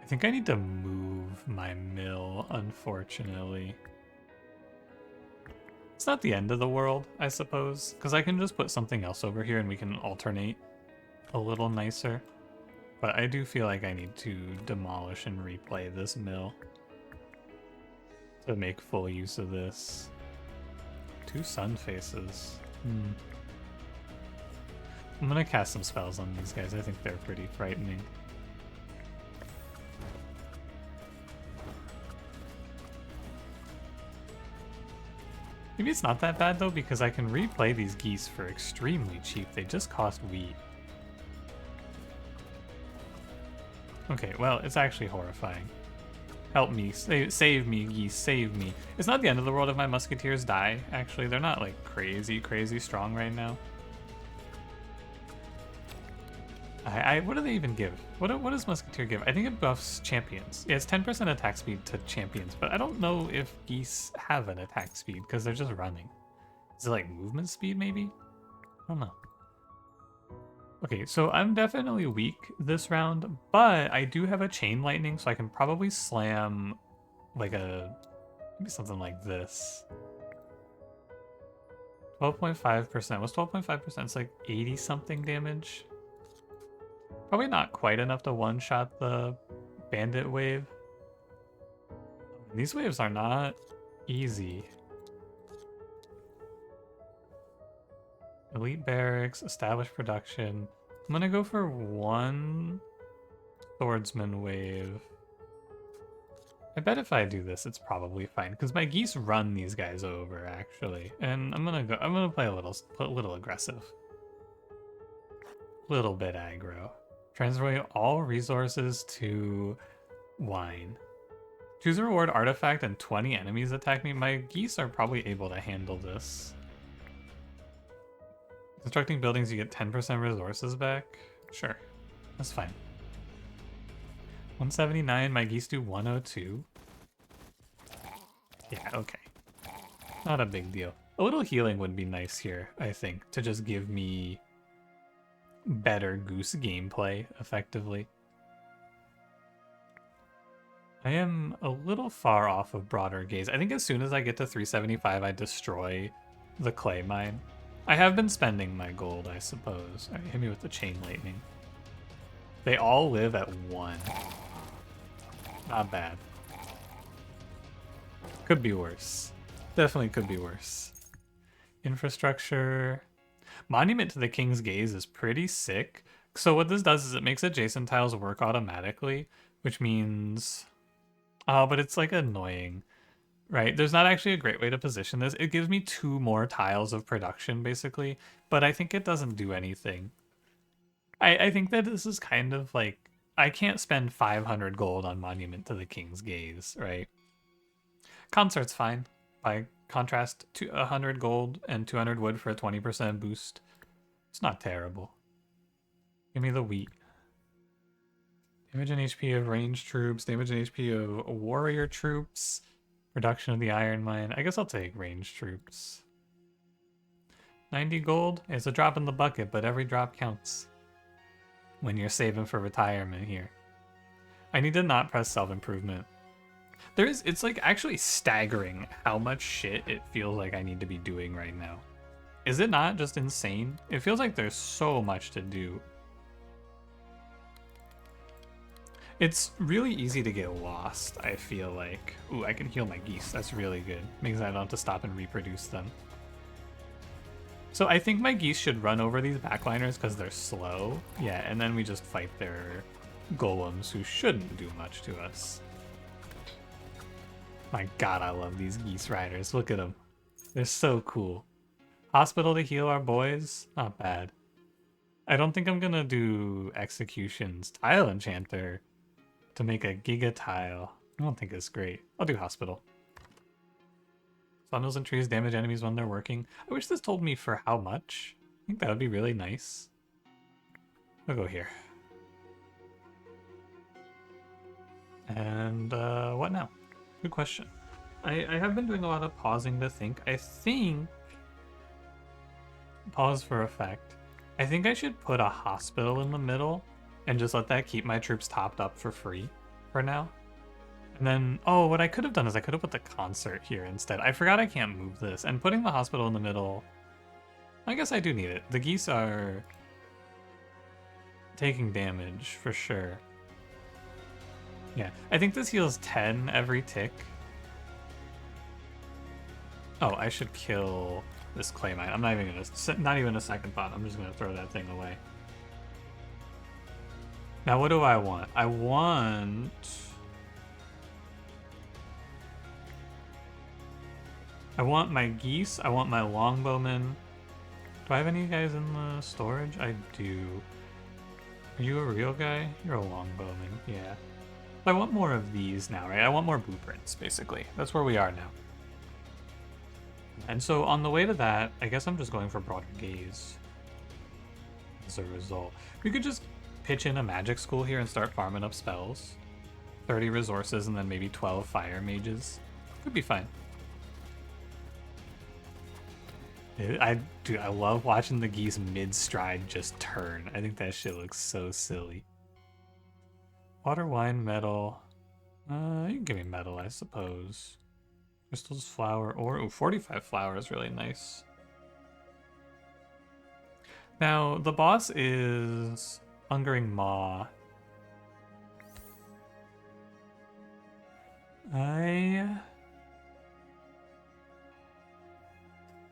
[SPEAKER 1] I think I need to move my mill, unfortunately. It's not the end of the world, I suppose, because I can just put something else over here and we can alternate a little nicer. But I do feel like I need to demolish and replay this mill to make full use of this. 2 sun faces. I'm gonna cast some spells on these guys. I think they're pretty frightening. Maybe it's not that bad though, because I can replay these geese for extremely cheap. They just cost wheat. Okay, well, it's actually horrifying. Help me, save me, geese, save me. It's not the end of the world if my musketeers die, actually. They're not like crazy strong right now. What do they even give? What does Musketeer give? I think it buffs champions. Yeah, it's 10% attack speed to champions, but I don't know if geese have an attack speed because they're just running. Is it like movement speed maybe? I don't know. Okay, so I'm definitely weak this round, but I do have a chain lightning, so I can probably slam like maybe something like this. 12.5%. What's 12.5%? It's like 80 something damage. Probably not quite enough to one-shot the bandit wave. These waves are not easy. Elite barracks, established production. I'm gonna go for 1 swordsman wave. I bet if I do this, it's probably fine because my geese run these guys over actually, and I'm gonna play a little aggressive, little bit aggro. Transfer all resources to wine. Choose a reward artifact and 20 enemies attack me. My geese are probably able to handle this. Constructing buildings, you get 10% resources back. Sure, that's fine. 179, my geese do 102. Yeah, okay. Not a big deal. A little healing would be nice here, I think, to just give me better goose gameplay, effectively. I am a little far off of broader gaze. I think as soon as I get to 375, I destroy the clay mine. I have been spending my gold, I suppose. All right, hit me with the chain lightning. They all live at 1. Not bad. Could be worse. Definitely could be worse. Infrastructure. Monument to the King's Gaze is pretty sick. So what this does is it makes adjacent tiles work automatically, which means... Oh, but it's like annoying, right? There's not actually a great way to position this. It gives me 2 more tiles of production, basically, but I think it doesn't do anything. I think that this is kind of like... I can't spend 500 gold on Monument to the King's Gaze, right? Concert's fine. By contrast, 100 gold and 200 wood for a 20% boost. It's not terrible. Give me the wheat. Damage and HP of ranged troops, damage and HP of warrior troops, reduction of the iron mine. I guess I'll take ranged troops. 90 gold? It's a drop in the bucket, but every drop counts when you're saving for retirement here. I need to not press self-improvement. It's like actually staggering how much shit it feels like I need to be doing right now. Is it not just insane? It feels like there's so much to do. It's really easy to get lost, I feel like. Ooh, I can heal my geese. That's really good. Means I don't have to stop and reproduce them. So I think my geese should run over these backliners because they're slow. Yeah, and then we just fight their golems who shouldn't do much to us. My god, I love these geese riders. Look at them. They're so cool. Hospital to heal our boys? Not bad. I don't think I'm gonna do executions. Tile enchanter to make a giga tile. I don't think it's great. I'll do hospital. Funnels and trees damage enemies when they're working. I wish this told me for how much. I think that would be really nice. I'll go here. And what now? Good question. I have been doing a lot of pausing to think. I think... Pause for effect. I think I should put a hospital in the middle and just let that keep my troops topped up for free for now. And then, oh, what I could have done is I could have put the concert here instead. I forgot I can't move this. And putting the hospital in the middle, I guess I do need it. The geese are taking damage for sure. Yeah, I think this heals 10 every tick. Oh, I should kill this clay mine. I'm not even a second thought. I'm just gonna throw that thing away. Now, what do I want? I want my geese. I want my longbowmen. Do I have any guys in the storage? I do. Are you a real guy? You're a longbowman. Yeah. I want more of these now, right? I want more blueprints, basically. That's where we are now. And so on the way to that, I guess I'm just going for broader gaze as a result. We could just pitch in a magic school here and start farming up spells. 30 resources and then maybe 12 fire mages. Could be fine. I love watching the geese mid-stride just turn. I think that shit looks so silly. Water, wine, metal. You can give me metal, I suppose. Crystals, flour, ore. Ooh, 45 flour is really nice. Now, the boss is Hungering Maw. I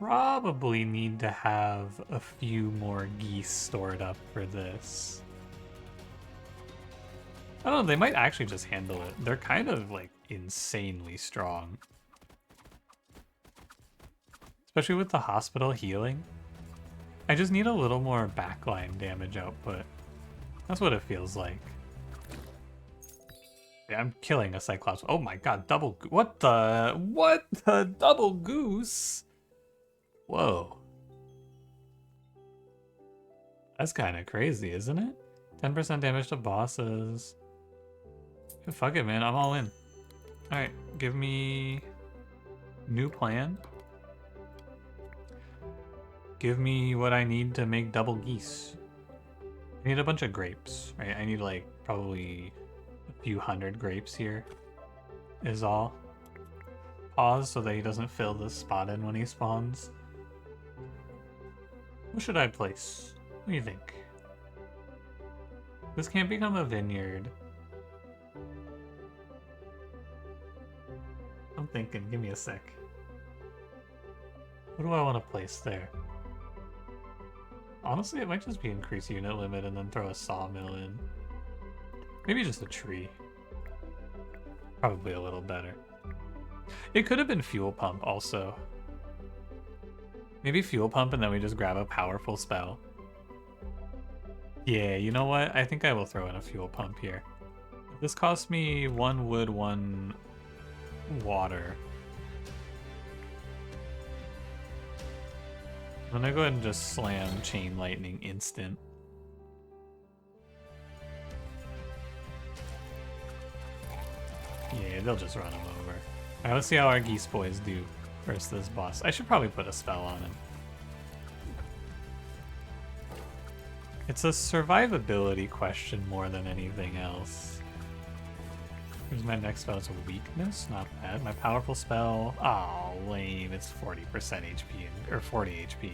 [SPEAKER 1] probably need to have a few more geese stored up for this. I don't know, they might actually just handle it. They're kind of like insanely strong. Especially with the hospital healing. I just need a little more backline damage output. That's what it feels like. Yeah, I'm killing a Cyclops. Oh my god, what the double goose? Whoa. That's kind of crazy, isn't it? 10% damage to bosses. Yeah, fuck it, man. I'm all in. Alright, give me... new plan. Give me what I need to make double geese. I need a bunch of grapes, right? I need like probably a few hundred grapes here is all. Pause so that he doesn't fill the spot in when he spawns. What should I place? What do you think? This can't become a vineyard. I'm thinking, give me a sec. What do I want to place there? Honestly, it might just be increase unit limit and then throw a sawmill in. Maybe just a tree. Probably a little better. It could have been fuel pump also. Maybe fuel pump and then we just grab a powerful spell. Yeah, you know what? I think I will throw in a fuel pump here. This costs me 1 wood, 1 water. I'm gonna go ahead and just slam Chain Lightning instant. Yeah, they'll just run him over. Alright, let's see how our Geese boys do versus this boss. I should probably put a spell on him. It's a survivability question more than anything else. Here's my next spell. It's a weakness, not bad. My powerful spell, oh lame, it's 40% HP, or 40 HP.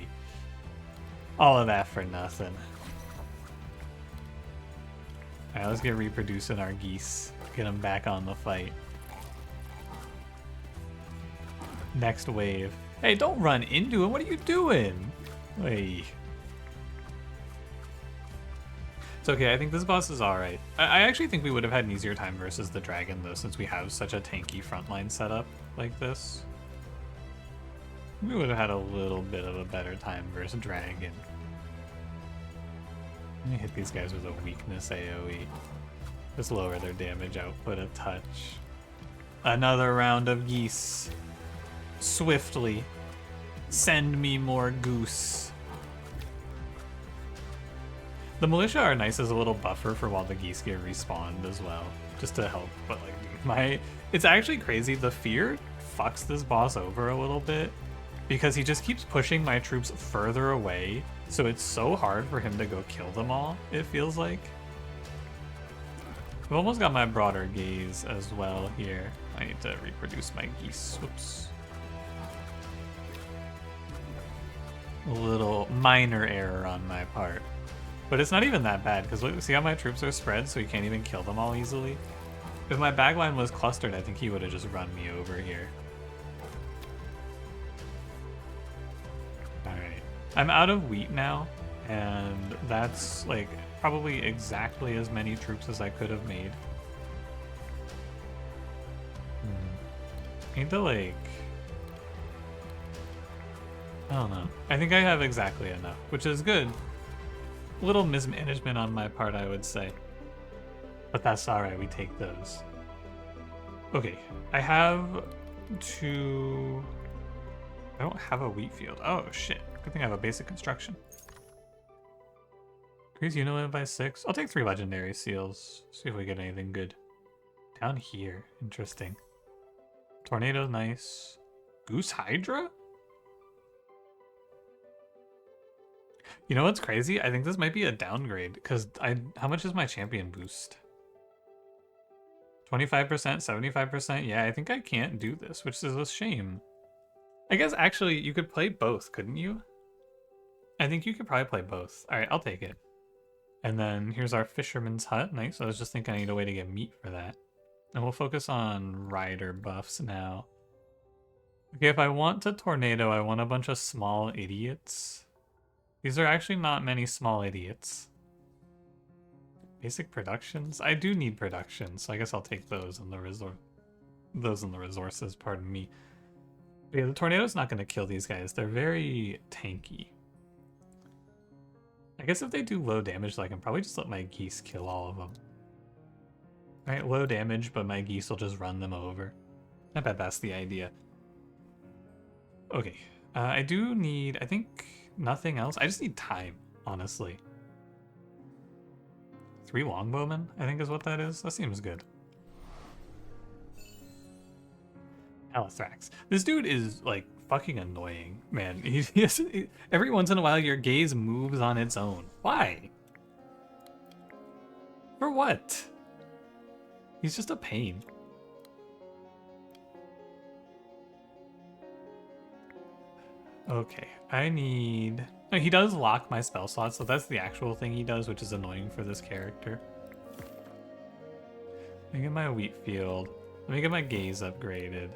[SPEAKER 1] All of that for nothing. Alright, let's get reproducing our Geese. Get them back on the fight. Next wave. Hey, don't run into him, what are you doing? Hey. It's okay, I think this boss is alright. I actually think we would have had an easier time versus the dragon though, since we have such a tanky frontline setup like this. We would have had a little bit of a better time versus dragon. Let me hit these guys with a weakness AoE. Just lower their damage output a touch. Another round of Geese. Swiftly. Send me more goose. The militia are nice as a little buffer for while the Geese get respawned as well, just to help. But like, it's actually crazy. The fear fucks this boss over a little bit because he just keeps pushing my troops further away. So it's so hard for him to go kill them all, it feels like. I've almost got my broader gaze as well here. I need to reproduce my Geese. Whoops. A little minor error on my part. But it's not even that bad, because see how my troops are spread so you can't even kill them all easily? If my backline was clustered, I think he would have just run me over here. Alright. I'm out of wheat now, and that's like probably exactly as many troops as I could have made. I need to like... I don't know. I think I have exactly enough, which is good. Little mismanagement on my part, I would say. But that's alright, we take those. Okay, I have to... I don't have a wheat field. Oh, shit. Good thing I have a basic construction. Increase unit limit by 6. I'll take 3 legendary seals. See if we get anything good. Down here. Interesting. Tornado's nice. Goose Hydra? You know what's crazy? I think this might be a downgrade, because how much is my champion boost? 25%, 75%? Yeah, I think I can't do this, which is a shame. I guess actually you could play both, couldn't you? I think you could probably play both. Alright, I'll take it. And then here's our fisherman's hut. Nice. I was just thinking I need a way to get meat for that. And we'll focus on rider buffs now. Okay, if I want to tornado, I want a bunch of small idiots. These are actually not many small idiots. Basic productions? I do need productions, so I guess I'll take those on the resort. those in the resources, pardon me. But yeah, the tornado's not going to kill these guys. They're very tanky. I guess if they do low damage, I can probably just let my geese kill all of them. Right, low damage, but my geese will just run them over. I bet that's the idea. Okay, I do need, I think, nothing else. I just need time, honestly. 3 longbowmen, I think is what that is. That seems good. Alithrax. This dude is, like, fucking annoying, man. Every once in a while, your gaze moves on its own. Why? For what? He's just a pain. Okay, I need... No, he does lock my spell slots, so that's the actual thing he does, which is annoying for this character. Let me get my wheat field. Let me get my gaze upgraded.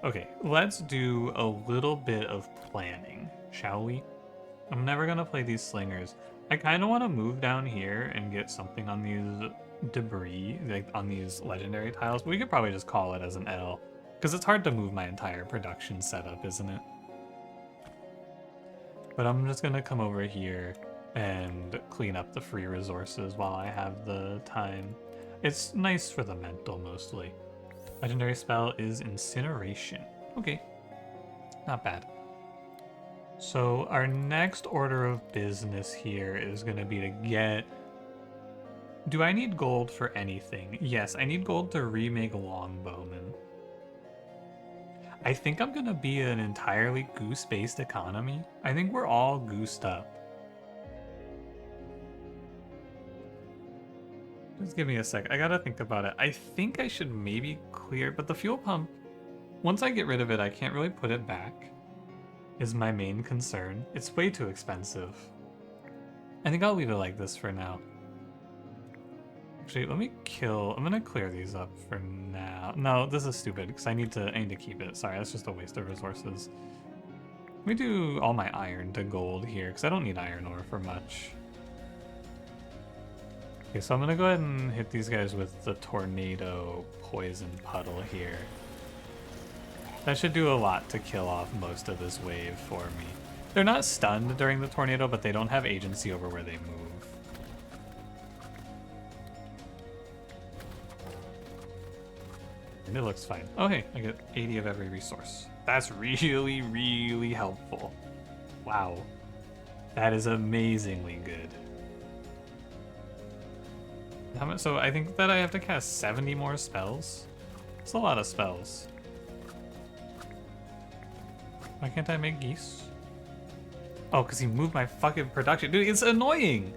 [SPEAKER 1] Okay, let's do a little bit of planning, shall we? I'm never gonna play these slingers. I kind of want to move down here and get something on these debris, like on these legendary tiles. But we could probably just call it as an L, because it's hard to move my entire production setup, isn't it? But I'm just gonna come over here and clean up the free resources while I have the time. It's nice for the mental, mostly. Legendary spell is Incineration. Okay, not bad. So our next order of business here is going to be to get... Do I need gold for anything? Yes, I need gold to remake Longbowmen. I think I'm going to be an entirely goose-based economy. I think we're all goosed up. Just give me a sec. I gotta think about it. I think I should maybe clear, but the fuel pump, once I get rid of it, I can't really put it back, is my main concern. It's way too expensive. I think I'll leave it like this for now. Actually, let me kill... I'm gonna clear these up for now. No, this is stupid, because I need to keep it. Sorry, that's just a waste of resources. Let me do all my iron to gold here, because I don't need iron ore for much. Okay, so I'm gonna go ahead and hit these guys with the tornado poison puddle here. That should do a lot to kill off most of this wave for me. They're not stunned during the tornado, but they don't have agency over where they move. And it looks fine. Oh hey, I get 80 of every resource. That's really, really helpful. Wow. That is amazingly good. So I think that I have to cast 70 more spells? It's a lot of spells. Why can't I make geese? Oh, because he moved my fucking production. Dude, it's annoying!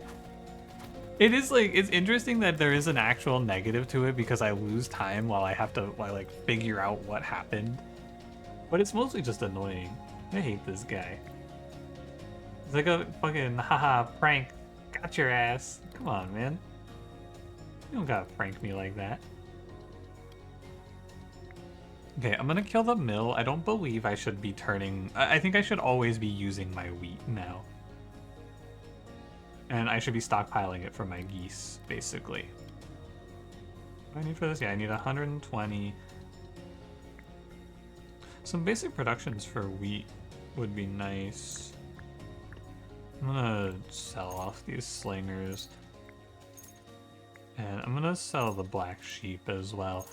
[SPEAKER 1] It is like, it's interesting that there is an actual negative to it because I lose time while I have to like figure out what happened. But it's mostly just annoying. I hate this guy. It's like a fucking haha prank. Got your ass. Come on, man. You don't gotta prank me like that. Okay, I'm gonna kill the mill. I don't believe I should be turning... I think I should always be using my wheat now. And I should be stockpiling it for my geese, basically. What do I need for this? Yeah, I need 120. Some basic productions for wheat would be nice. I'm gonna sell off these slingers. And I'm gonna sell the black sheep as well.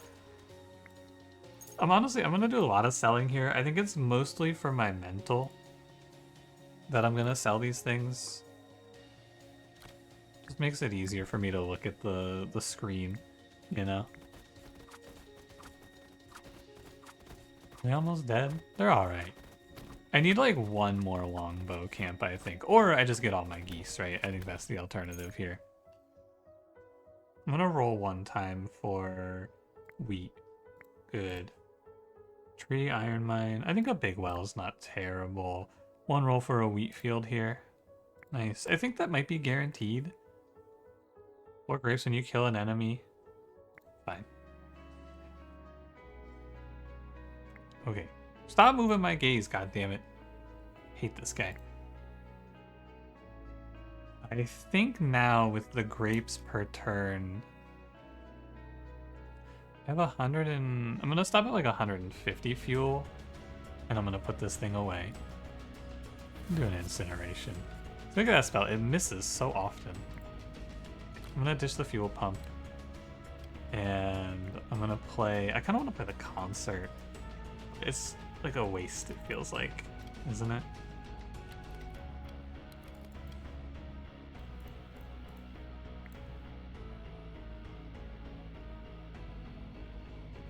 [SPEAKER 1] I'm gonna do a lot of selling here. I think it's mostly for my mental that I'm gonna sell these things. Just makes it easier for me to look at the screen, you know? Are they almost dead? They're alright. I need like one more longbow camp, I think. Or I just get all my geese, right? I think that's the alternative here. I'm gonna roll one time for wheat. Good. Tree, iron mine. I think a big well is not terrible. One roll for a wheat field here. Nice. I think that might be guaranteed. 4 grapes when you kill an enemy. Fine. Okay. Stop moving my gaze, goddammit. Hate this guy. I think now with the grapes per turn, I have 100 and... I'm gonna stop at like 150 fuel. And I'm gonna put this thing away. Do an incineration. Look at that spell, it misses so often. I'm gonna ditch the fuel pump. And I'm gonna play... I kinda wanna play the concert. It's like a waste, it feels like, isn't it?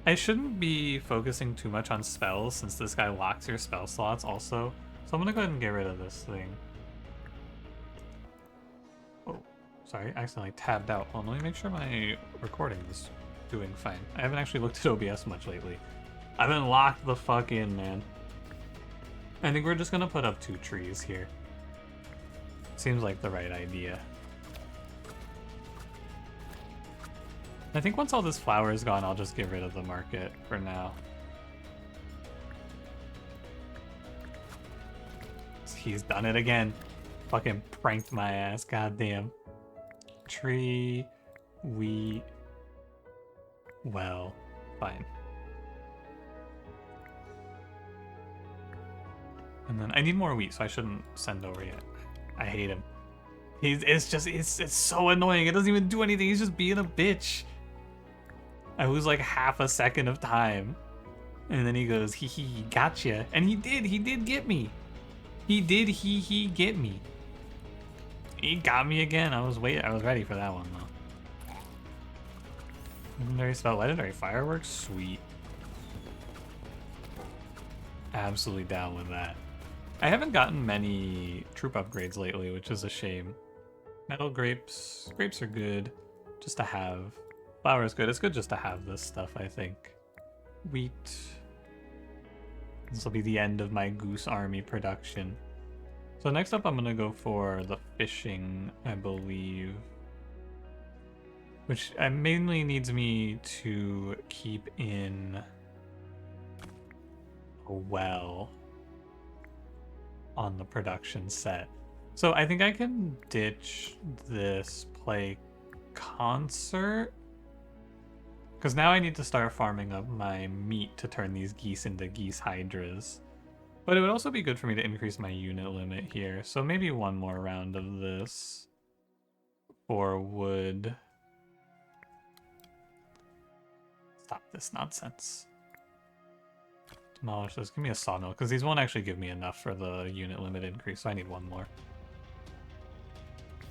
[SPEAKER 1] I shouldn't be focusing too much on spells since this guy locks your spell slots also. So I'm gonna go ahead and get rid of this thing. Oh, sorry, I accidentally tabbed out. Well, let me make sure my recording is doing fine. I haven't actually looked at OBS much lately. I've been locked the fuck in, man. I think we're just gonna put up 2 trees here. Seems like the right idea. I think once all this flour is gone, I'll just get rid of the market for now. He's done it again. Fucking pranked my ass, goddamn. Tree, wheat, well, fine. And then I need more wheat, so I shouldn't send over yet. I hate him. It's so annoying. It doesn't even do anything. He's just being a bitch. I lose like half a second of time. And then he goes, he gotcha. And he did get me. He did get me. He got me again. I was ready for that one though. Legendary spell, legendary fireworks, sweet. Absolutely down with that. I haven't gotten many troop upgrades lately, which is a shame. Metal grapes are good, just to have. Flour is good. It's good just to have this stuff, I think. Wheat. This will be the end of my goose army production. So next up, I'm gonna go for the fishing, I believe. Which mainly needs me to keep in a well on the production set. So I think I can ditch this, play concert. Because now I need to start farming up my meat to turn these geese into geese hydras. But it would also be good for me to increase my unit limit here. So maybe one more round of this for wood. Stop this nonsense. Demolish this. Give me a sawmill, because these won't actually give me enough for the unit limit increase, so I need one more.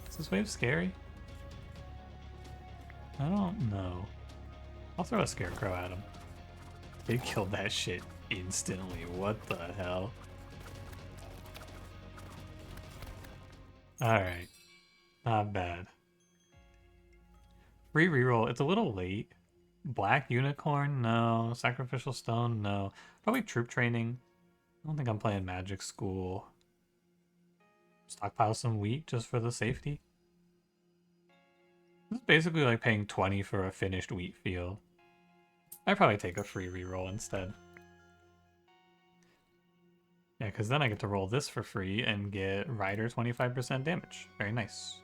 [SPEAKER 1] Is this wave scary? I don't know. I'll throw a scarecrow at him. They killed that shit instantly. What the hell? Alright. Not bad. Free reroll. It's a little late. Black unicorn? No. Sacrificial stone? No. Probably troop training. I don't think I'm playing magic school. Stockpile some wheat just for the safety. This is basically like paying 20 for a finished wheat field. I'd probably take a free reroll instead. Yeah, because then I get to roll this for free and get Rider 25% damage. Very nice.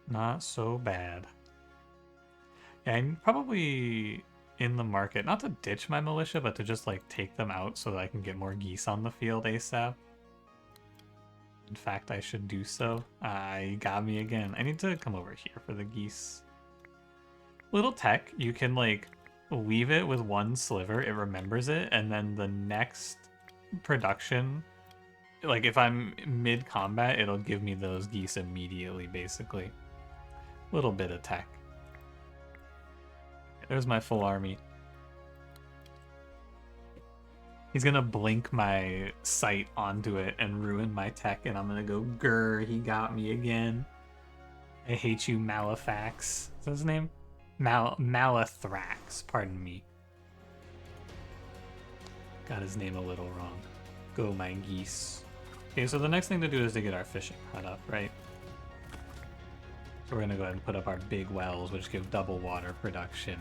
[SPEAKER 1] Not so bad. Yeah, I'm probably in the market, not to ditch my militia, but to just like take them out so that I can get more geese on the field ASAP. In fact, I should do so. You got me again. I need to come over here for the geese. Little tech, you can like leave it with one sliver, it remembers it, and then the next production, like if I'm mid-combat, it'll give me those geese immediately, basically. Little bit of tech. There's my full army. He's gonna blink my sight onto it and ruin my tech, and I'm gonna go, grr, he got me again. I hate you, Malefax. Is that his name? Malathrax, pardon me. Got his name a little wrong. Go, my geese. Okay, so the next thing to do is to get our fishing hut up, right? So we're gonna go ahead and put up our big wells, which give double water production.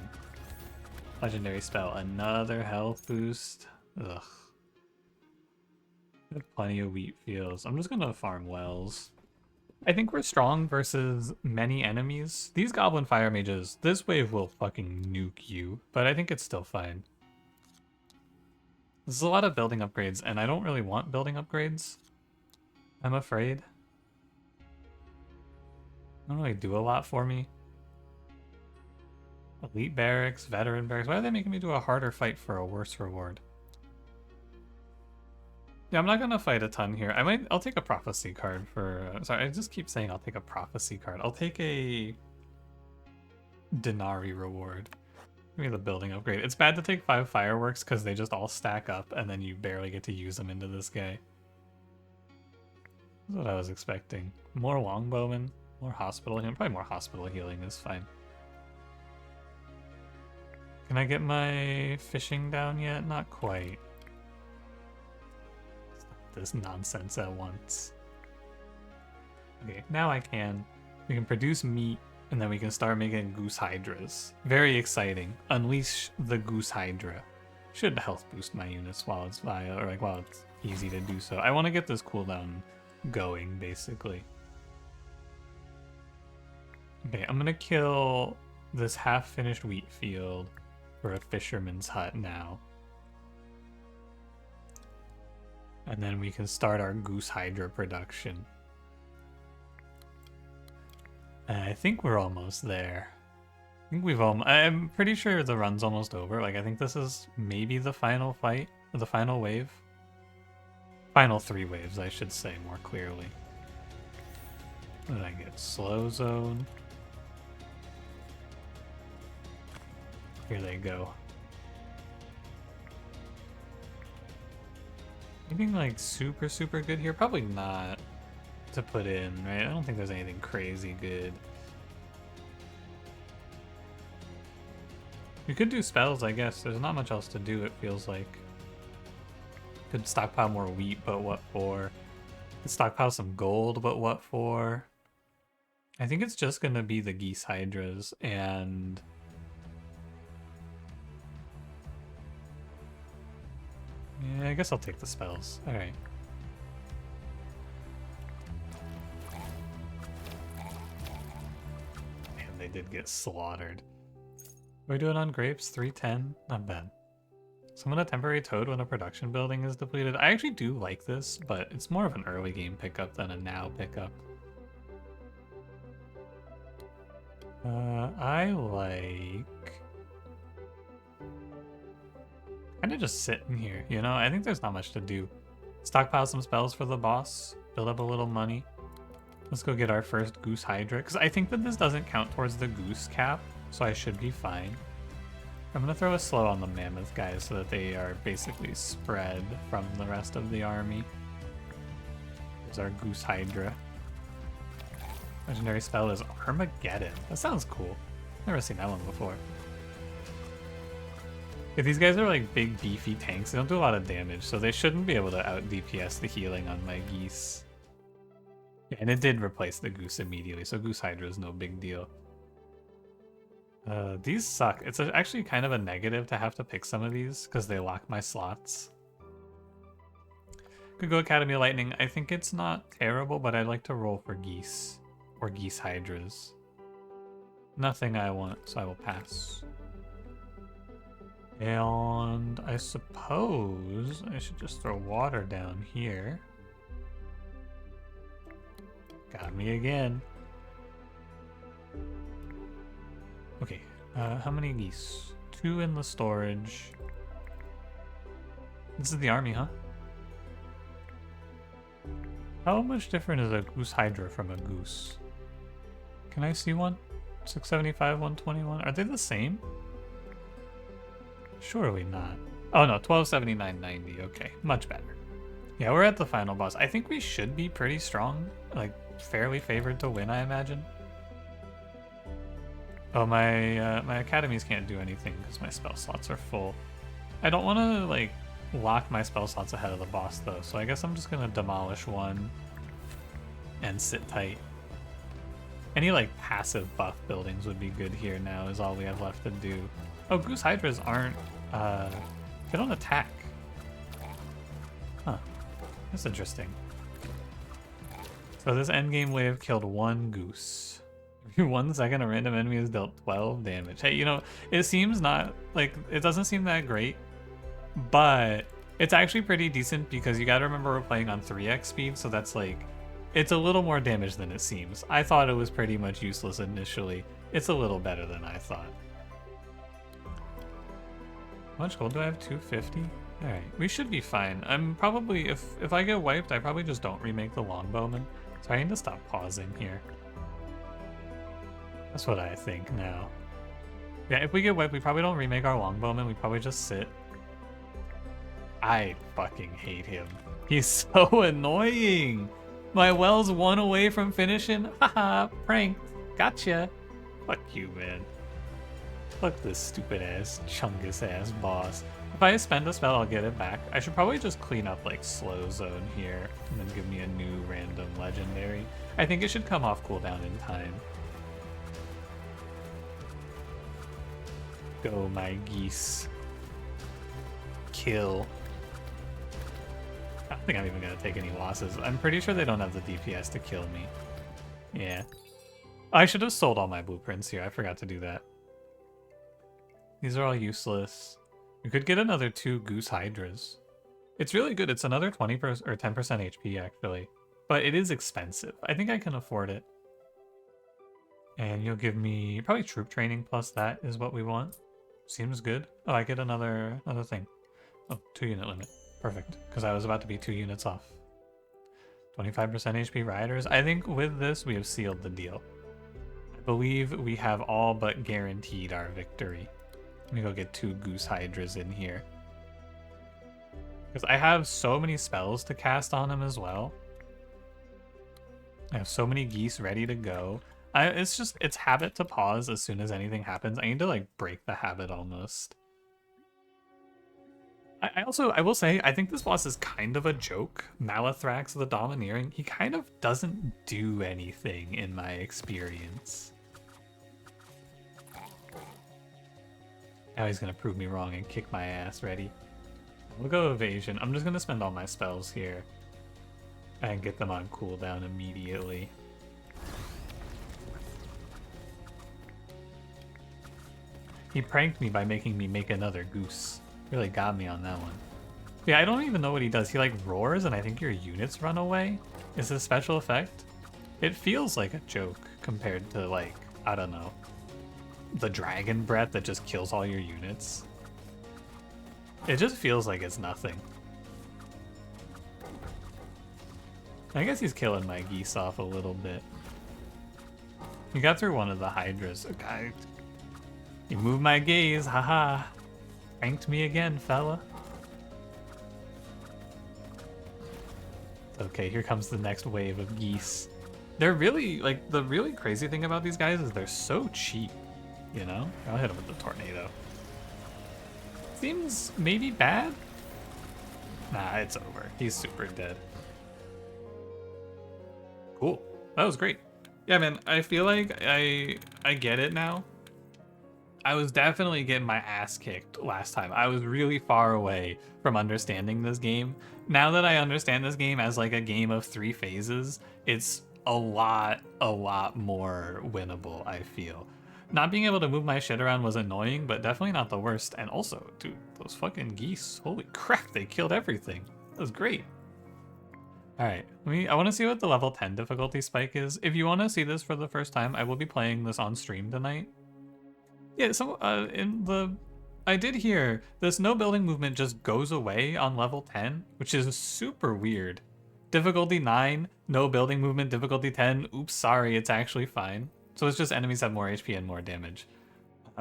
[SPEAKER 1] Legendary spell, another health boost. Ugh. I have plenty of wheat fields. I'm just gonna farm wells. I think we're strong versus many enemies. These goblin fire mages, this wave will fucking nuke you, but I think it's still fine. This is a lot of building upgrades, and I don't really want building upgrades. I'm afraid. They don't really do a lot for me. Elite barracks, veteran barracks. Why are they making me do a harder fight for a worse reward? Yeah, I'm not gonna fight a ton here. I'll take a prophecy card for, sorry, I just keep saying I'll take a prophecy card. I'll take a Denari reward. Give me the building upgrade. It's bad to take 5 fireworks because they just all stack up and then you barely get to use them into this guy. That's what I was expecting. More longbowmen, more hospital healing. Probably more hospital healing is fine. Can I get my fishing down yet? Not quite. This nonsense at once. Okay, now I can. We can produce meat, and then we can start making goose hydras. Very exciting. Unleash the goose hydra. Should health boost my units while it's while it's easy to do so. I want to get this cooldown going, basically. Okay, I'm gonna kill this half-finished wheat field for a fisherman's hut now. And then we can start our goose hydra production. And I think we're almost there. I think I'm pretty sure the run's almost over. Like, I think this is maybe the final fight, or the final wave. Final 3 waves, I should say more clearly. What did I get? Slow zone. Here they go. Anything like super good here? Probably not to put in, right? I don't think there's anything crazy good. We could do spells, I guess. There's not much else to do, it feels like. Could stockpile more wheat, but what for? Could stockpile some gold, but what for? I think it's just gonna be the geese hydras and... yeah, I guess I'll take the spells. Alright. Man, they did get slaughtered. What are we doing on grapes? 310? Not bad. Summon a temporary toad when a production building is depleted. I actually do like this, but it's more of an early game pickup than a now pickup. I like... kind of just sitting here, you know? I think there's not much to do. Stockpile some spells for the boss, build up a little money. Let's go get our first goose hydra, because I think that this doesn't count towards the goose cap, so I should be fine. I'm going to throw a slow on the mammoth guys so that they are basically spread from the rest of the army. There's our goose hydra. Legendary spell is Armageddon. That sounds cool. Never seen that one before. Yeah, these guys are like big beefy tanks. They don't do a lot of damage, so they shouldn't be able to out DPS the healing on my geese. Yeah, and it did replace the goose immediately, so goose hydra is no big deal. These suck. It's actually kind of a negative to have to pick some of these because they lock my slots. Could go Academy of Lightning. I think it's not terrible, but I'd like to roll for geese or geese hydras. Nothing I want, so I will pass. And I suppose I should just throw water down here. Got me again. Okay, how many geese? 2 in the storage. This is the army, huh? How much different is a goose hydra from a goose? Can I see one? 675, 121. Are they the same? Surely not. Oh no, 1279.90. Okay, much better. Yeah, we're at the final boss. I think we should be pretty strong. Like, fairly favored to win, I imagine. Oh, my academies can't do anything because my spell slots are full. I don't want to, like, lock my spell slots ahead of the boss, though, so I guess I'm just going to demolish one and sit tight. Any, like, passive buff buildings would be good here now is all we have left to do. Oh, goose hydras aren't, they don't attack. Huh. That's interesting. So this endgame wave killed 1 goose. Every 1 second, a random enemy has dealt 12 damage. Hey, you know, it seems not, like, it doesn't seem that great, but it's actually pretty decent because you gotta remember we're playing on 3x speed, so that's like, it's a little more damage than it seems. I thought it was pretty much useless initially. It's a little better than I thought. How much gold do I have? 250? Alright, we should be fine. I'm probably, if I get wiped, I probably just don't remake the longbowman. So I need to stop pausing here. That's what I think now. Yeah, if we get wiped, we probably don't remake our longbowman. We probably just sit. I fucking hate him. He's so annoying. My well's 1 away from finishing. Haha, prank. Gotcha. Fuck you, man. Fuck this stupid ass, chungus ass boss. If I spend a spell, I'll get it back. I should probably just clean up like slow zone here and then give me a new random legendary. I think it should come off cooldown in time. Go, my geese. Kill. I don't think I'm even gonna take any losses. I'm pretty sure they don't have the DPS to kill me. Yeah. I should have sold all my blueprints here. I forgot to do that. These are all useless. We could get another 2 goose hydras. It's really good. It's another 20% or 10% HP actually, but it is expensive. I think I can afford it. And you'll give me probably troop training plus that is what we want. Seems good. Oh, I get another thing. Oh, 2 unit limit. Perfect, because I was about to be 2 units off. 25% HP riders. I think with this we have sealed the deal. I believe we have all but guaranteed our victory. Let me go get 2 goose hydras in here. Because I have so many spells to cast on him as well. I have so many geese ready to go. It's habit to pause as soon as anything happens. I need to like break the habit almost. I will say, I think this boss is kind of a joke. Malithrax the Domineering, he kind of doesn't do anything in my experience. Now he's gonna prove me wrong and kick my ass. Ready? We'll go evasion. I'm just gonna spend all my spells here and get them on cooldown immediately. He pranked me by making me make another goose. Really got me on that one. Yeah, I don't even know what he does. He like roars and I think your units run away. Is this special effect? It feels like a joke compared to like, I don't know, the dragon breath that just kills all your units. It just feels like it's nothing. I guess he's killing my geese off a little bit. He got through one of the hydras. Okay. You moved my gaze, haha. Pranked me again, fella. Okay, here comes the next wave of geese. They're really, like, the really crazy thing about these guys is they're so cheap, you know? I'll hit him with the tornado. Seems maybe bad? Nah, it's over. He's super dead. Cool. That was great. Yeah, man, I feel like I get it now. I was definitely getting my ass kicked last time. I was really far away from understanding this game. Now that I understand this game as like a game of 3 phases, it's a lot more winnable, I feel. Not being able to move my shit around was annoying, but definitely not the worst. And also, dude, those fucking geese, holy crap, they killed everything. That was great. All right, I want to see what the level 10 difficulty spike is. If you want to see this for the first time, I will be playing this on stream tonight. Yeah, so I did hear this no building movement just goes away on level 10, which is super weird. Difficulty 9, no building movement, difficulty 10, oops, sorry, it's actually fine. So it's just enemies have more HP and more damage.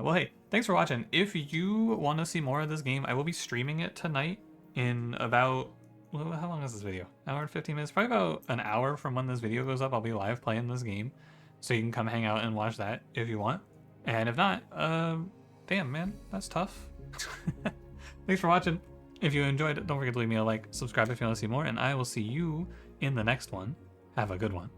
[SPEAKER 1] Well, hey, thanks for watching. If you want to see more of this game, I will be streaming it tonight in about, well, how long is this video? An hour and 15 minutes? Probably about an hour from when this video goes up, I'll be live playing this game. So you can come hang out and watch that if you want. And if not, damn, man, that's tough. Thanks for watching. If you enjoyed it, don't forget to leave me a like, subscribe if you want to see more, and I will see you in the next one. Have a good one.